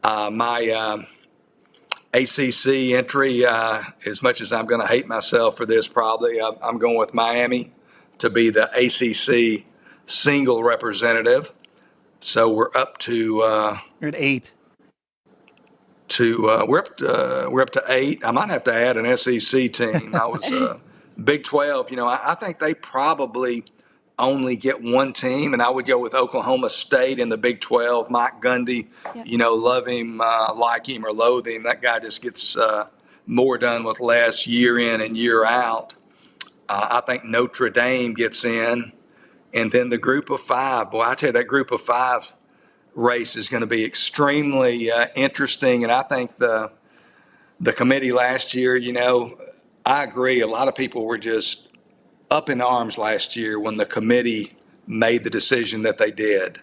My ACC entry, as much as I'm going to hate myself for this probably, I'm going with Miami to be the ACC single representative. So we're up to You're at 8. we're up to 8. I might have to add an SEC team. I was Big 12. I think they probably only get 1 team, and I would go with Oklahoma State in the Big 12. Mike Gundy, love him, like him, or loathe him. That guy just gets more done with less year in and year out. I think Notre Dame gets in, and then the group of 5. Boy, I tell you, that group of 5 race is going to be extremely interesting, and I think the committee last year, I agree. A lot of people were just up in arms last year when the committee made the decision that they did.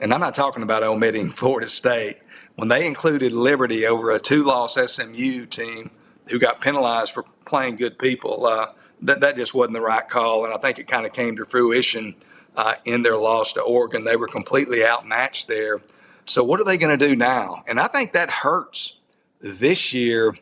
And I'm not talking about omitting Florida State. When they included Liberty over a 2-loss SMU team who got penalized for playing good people, that just wasn't the right call. And I think it kind of came to fruition in their loss to Oregon. They were completely outmatched there. So what are they going to do now? And I think that hurts this year.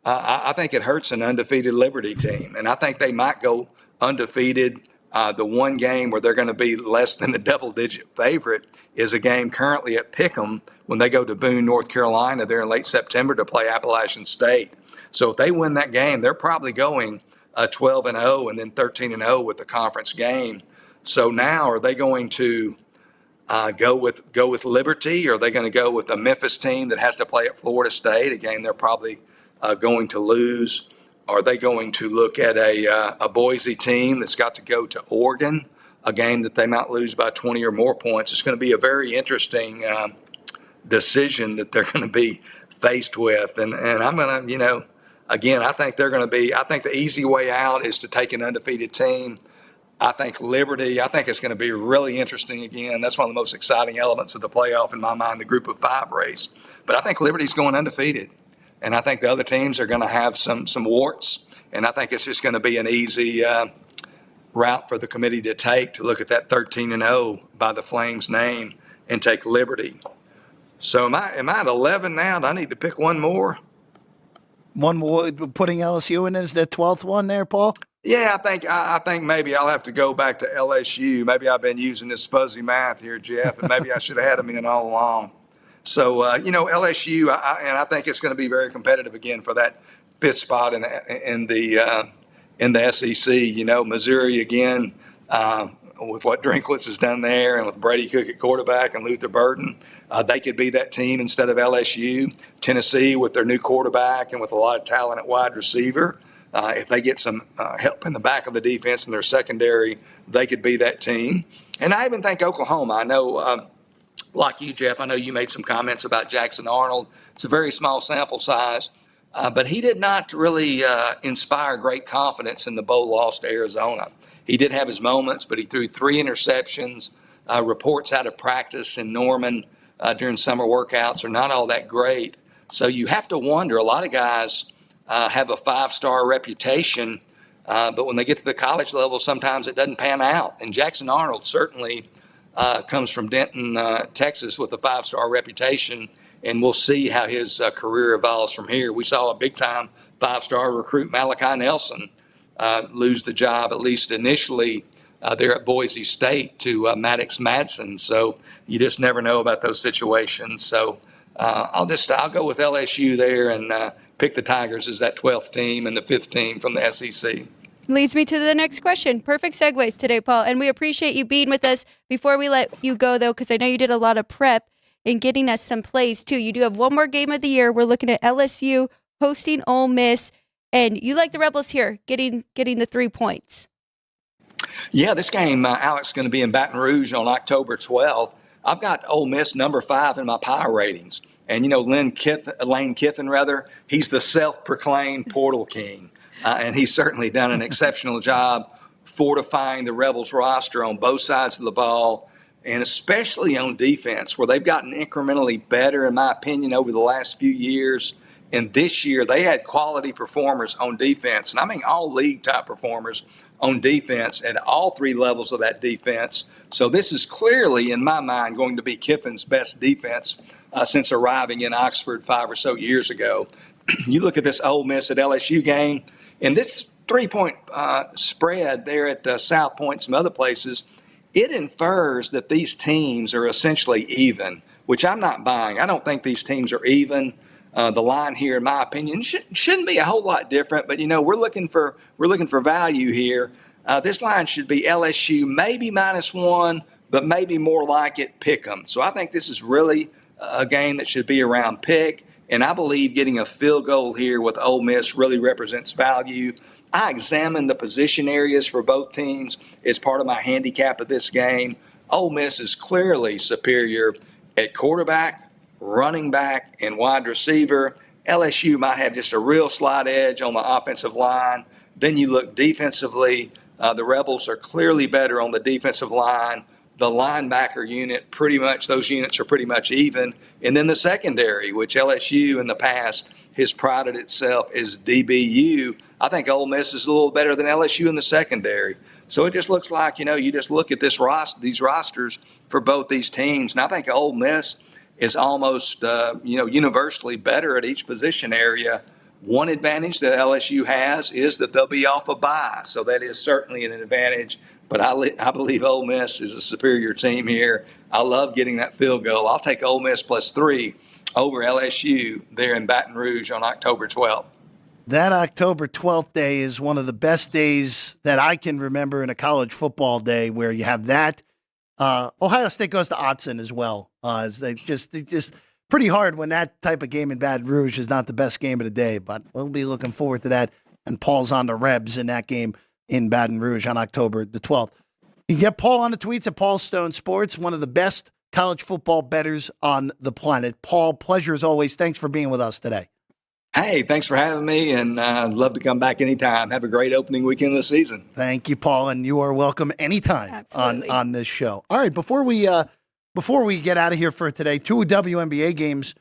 I think it hurts an undefeated Liberty team. And I think they might go undefeated. The one game where they're going to be less than a double-digit favorite is a game currently at Pick'em when they go to Boone, North Carolina there in late September to play Appalachian State. So if they win that game, they're probably going 12-0 and then 13-0 with the conference game. So now are they going to go with Liberty, or are they going to go with the Memphis team that has to play at Florida State, a game they're probably going to lose? Are they going to look at a Boise team that's got to go to Oregon, a game that they might lose by 20 or more points? It's going to be a very interesting decision that they're going to be faced with. And I'm going to, again, I think the easy way out is to take an undefeated team. I think Liberty, it's going to be really interesting again. That's one of the most exciting elements of the playoff in my mind, the group of 5 race. But I think Liberty's going undefeated. And I think the other teams are going to have some warts. And I think it's just going to be an easy route for the committee to take to look at that 13-0 by the Flames name and take Liberty. So am I at 11 now? Do I need to pick one more? One more, putting LSU in as the 12th one there, Paul? Yeah, I think maybe I'll have to go back to LSU. Maybe I've been using this fuzzy math here, Jeff, and maybe I should have had them in all along. So, LSU, and I think it's going to be very competitive again for that 5th spot in the SEC. Missouri again, with what Drinkwitz has done there, and with Brady Cook at quarterback and Luther Burden, they could be that team instead of LSU. Tennessee with their new quarterback and with a lot of talent at wide receiver. If they get some help in the back of the defense and their secondary, they could be that team. And I even think Oklahoma. I know, like you, Jeff, I know you made some comments about Jackson Arnold. It's a very small sample size, but he did not really inspire great confidence in the bowl loss to Arizona. He did have his moments, but he threw 3 interceptions. Reports out of practice in Norman during summer workouts are not all that great. So you have to wonder, a lot of guys have a 5-star reputation, but when they get to the college level, sometimes it doesn't pan out. And Jackson Arnold certainly comes from Denton, Texas, with a 5-star reputation, and we'll see how his career evolves from here. We saw a big-time 5-star recruit, Malachi Nelson, lose the job, at least initially, there at Boise State to Maddox Madsen. So you just never know about those situations. So I'll go with LSU there and pick the Tigers as that 12th team and the 5th team from the SEC. Leads me to the next question. Perfect segues today, Paul. And we appreciate you being with us. Before we let you go, though, because I know you did a lot of prep in getting us some plays, too. You do have one more game of the year. We're looking at LSU hosting Ole Miss. And you like the Rebels here, getting the 3 points. Yeah, this game, Alex, is going to be in Baton Rouge on October 12th. I've got Ole Miss number 5 in my power ratings. And, Lane Kiffin, he's the self-proclaimed portal king. and he's certainly done an exceptional job fortifying the Rebels roster on both sides of the ball, and especially on defense, where they've gotten incrementally better, in my opinion, over the last few years. And this year, they had quality performers on defense, and I mean all league type performers on defense at all three levels of that defense. So this is clearly, in my mind, going to be Kiffin's best defense since arriving in Oxford 5 or so years ago. You look at this Ole Miss at LSU game, and this 3-point spread there at South Point and some other places, it infers that these teams are essentially even, which I'm not buying. I don't think these teams are even. The line here, in my opinion, shouldn't be a whole lot different, but we're looking for value here. This line should be LSU maybe -1, but maybe more like it pick 'em. So I think this is really a game that should be around pick, and I believe getting a field goal here with Ole Miss really represents value. I examined the position areas for both teams as part of my handicap of this game. Ole Miss is clearly superior at quarterback, running back, and wide receiver. LSU might have just a real slight edge on the offensive line. Then you look defensively, the Rebels are clearly better on the defensive line. The linebacker unit, those units are pretty much even. And then the secondary, which LSU in the past has prided itself as DBU. I think Ole Miss is a little better than LSU in the secondary. So it just looks like, you just look at these rosters for both these teams, and I think Ole Miss is almost, universally better at each position area. One advantage that LSU has is that they'll be off a bye, so that is certainly an advantage. But I believe Ole Miss is a superior team here. I love getting that field goal. I'll take Ole Miss +3 over LSU there in Baton Rouge on October 12th. That October 12th day is one of the best days that I can remember in a college football day, where you have that. Ohio State goes to Autzen as well. They just pretty hard when that type of game in Baton Rouge is not the best game of the day, but we'll be looking forward to that. And Paul's on the Rebs in that game in Baton Rouge on October the 12th. You can get Paul on the tweets at Paul Stone Sports, one of the best college football bettors on the planet. Paul, pleasure as always. Thanks for being with us today. Hey, thanks for having me, and I'd love to come back anytime. Have a great opening weekend of the season. Thank you, Paul, and you are welcome anytime on this show. All right, before we get out of here for today, 2 WNBA games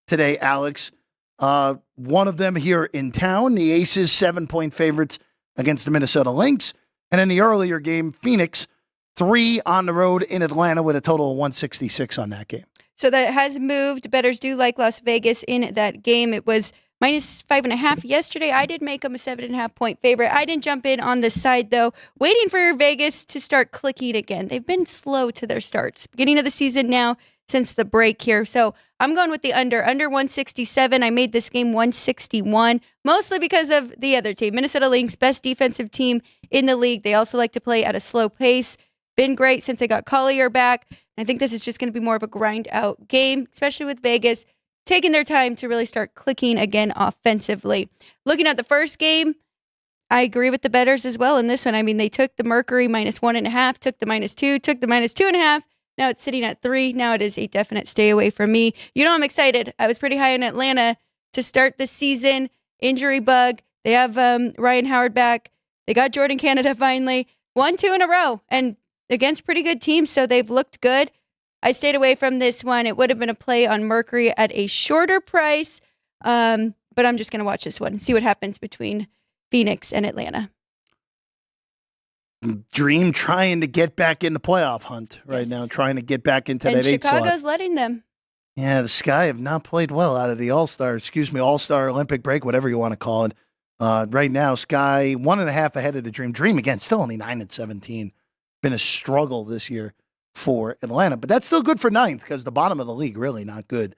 today, Alex. One of them here in town, the Aces 7-point favorites against the Minnesota Lynx, and in the earlier game, Phoenix 3 on the road in Atlanta with a total of 166 on that game. So that has moved. Bettors do like Las Vegas in that game. It was -5.5 yesterday. I did make them a 7.5-point favorite. I didn't jump in on this side, though, waiting for Vegas to start clicking again. They've been slow to their starts. Beginning of the season now since the break here. So I'm going with the under 167. I made this game 161, mostly because of the other team. Minnesota Lynx, best defensive team in the league. They also like to play at a slow pace. Been great since they got Collier back. I think this is just going to be more of a grind out game, especially with Vegas taking their time to really start clicking again offensively. Looking at the first game, I agree with the bettors as well in this one. I mean, they took the Mercury -1.5, took the -2, took the -2.5. Now it's sitting at 3. Now it is a definite stay away from me. I'm excited. I was pretty high in Atlanta to start the season. Injury bug. They have Ryan Howard back. They got Jordan Canada finally. 1-2 in a row and against pretty good teams, so they've looked good. I stayed away from this one. It would have been a play on Mercury at a shorter price, but I'm just going to watch this one and see what happens between Phoenix and Atlanta. Dream trying to get back in the playoff hunt right now, trying to get back into that 8 slot. And Chicago's letting them. Yeah, the Sky have not played well out of the All-Star Olympic break, whatever you want to call it. Right now, Sky 1.5 ahead of the Dream. Dream, again, still only 9-17. Been a struggle this year for Atlanta, but that's still good for 9th because the bottom of the league really not good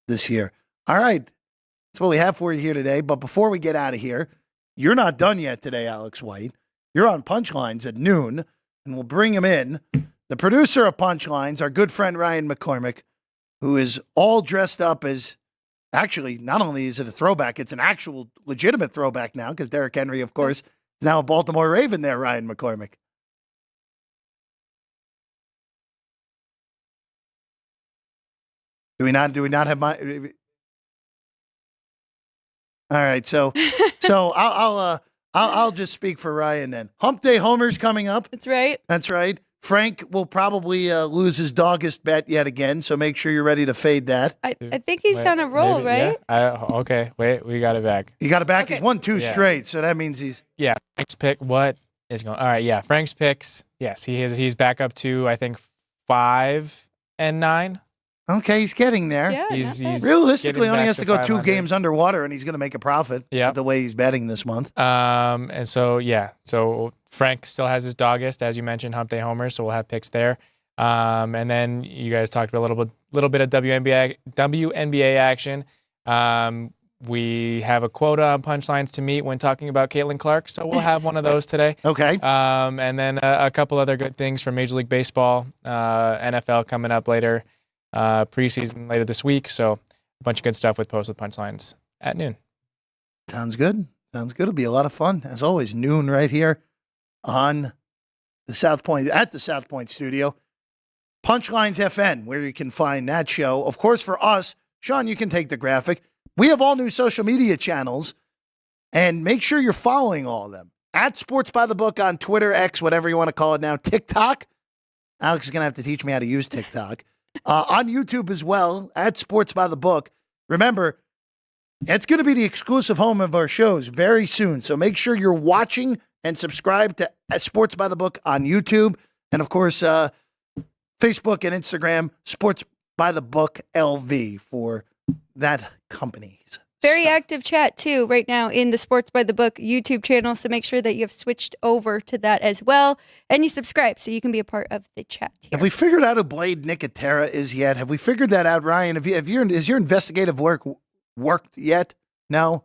this year. All right, that's what we have for you here today. But before we get out of here, you're not done yet today, Alex White. You're on Punchlines at noon, and we'll bring him in. The producer of Punchlines, our good friend Ryan McCormick, who is all dressed up as, actually, not only is it a throwback, it's an actual legitimate throwback now because Derrick Henry, of course, is now a Baltimore Raven there, Ryan McCormick. Do we not have my? All right, so I'll I'll just speak for Ryan then. Hump Day Homer's coming up. That's right. That's right. Frank will probably lose his doggest bet yet again, so make sure you're ready to fade that. I think he's on a roll, right? Yeah. Okay, wait, we got it back. You got it back. Okay. He's won 2 Yeah. straight, so that means he's Yeah, Frank's pick. What is going? All right, yeah, Frank's picks. Yes, he is. He's back up to I think 5 and 9. okay. He's getting there. Yeah. He's not bad. Realistically, getting only back has to go 2 500. games underwater, and he's going to make a profit. Yeah. With the way he's betting this month. And so so Frank still has his doggest, as you mentioned, Hump Day Homer. So we'll have picks there. And then you guys talked about a little bit of WNBA action. We have a quota on punchlines to meet when talking about Caitlin Clark, so we'll have one of those today. Okay. And then a couple other good things from Major League Baseball, NFL coming up later, preseason later this week. So a bunch of good stuff with Post with Punchlines at noon. Sounds good. Sounds good. It'll be a lot of fun. As always, noon right here on the South Point, at the South Point studio. Punchlines FN, where you can find that show. Of course, for us, Sean, you can take the graphic. We have all new social media channels, and make sure you're following all of them. At Sports by the Book on Twitter, X, whatever you want to call it now. TikTok. Alex is going to have to teach me how to use TikTok. On YouTube as well, at Sports by the Book. Remember, it's going to be the exclusive home of our shows very soon. So make sure you're watching and subscribe to Sports by the Book on YouTube. And, of course, Facebook and Instagram, Sports by the Book LV for that company's Very stuff. active chat, too, right now in the Sports by the Book YouTube channel. So make sure that you have switched over to that as well. And you subscribe so you can be a part of the chat here. Have we figured out who Blade Nicotera is yet? Have we figured that out, Ryan? Is your investigative work worked yet? No?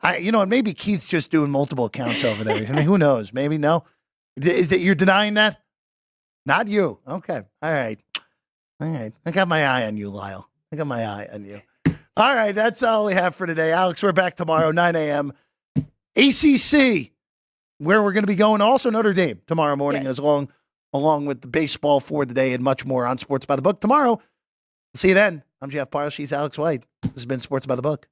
And maybe Keith's just doing multiple accounts over there. I mean, who knows? Maybe no. Is that you're denying that? Not you. Okay. All right. I got my eye on you, Lyle. I got my eye on you. All right. That's all we have for today. Alex, we're back tomorrow, 9 a.m. ACC, where we're going to be going. Also Notre Dame tomorrow morning, Yes. along with the baseball for the day and much more on Sports by the Book tomorrow. See you then. I'm Jeff Parles. She's Alex White. This has been Sports by the Book.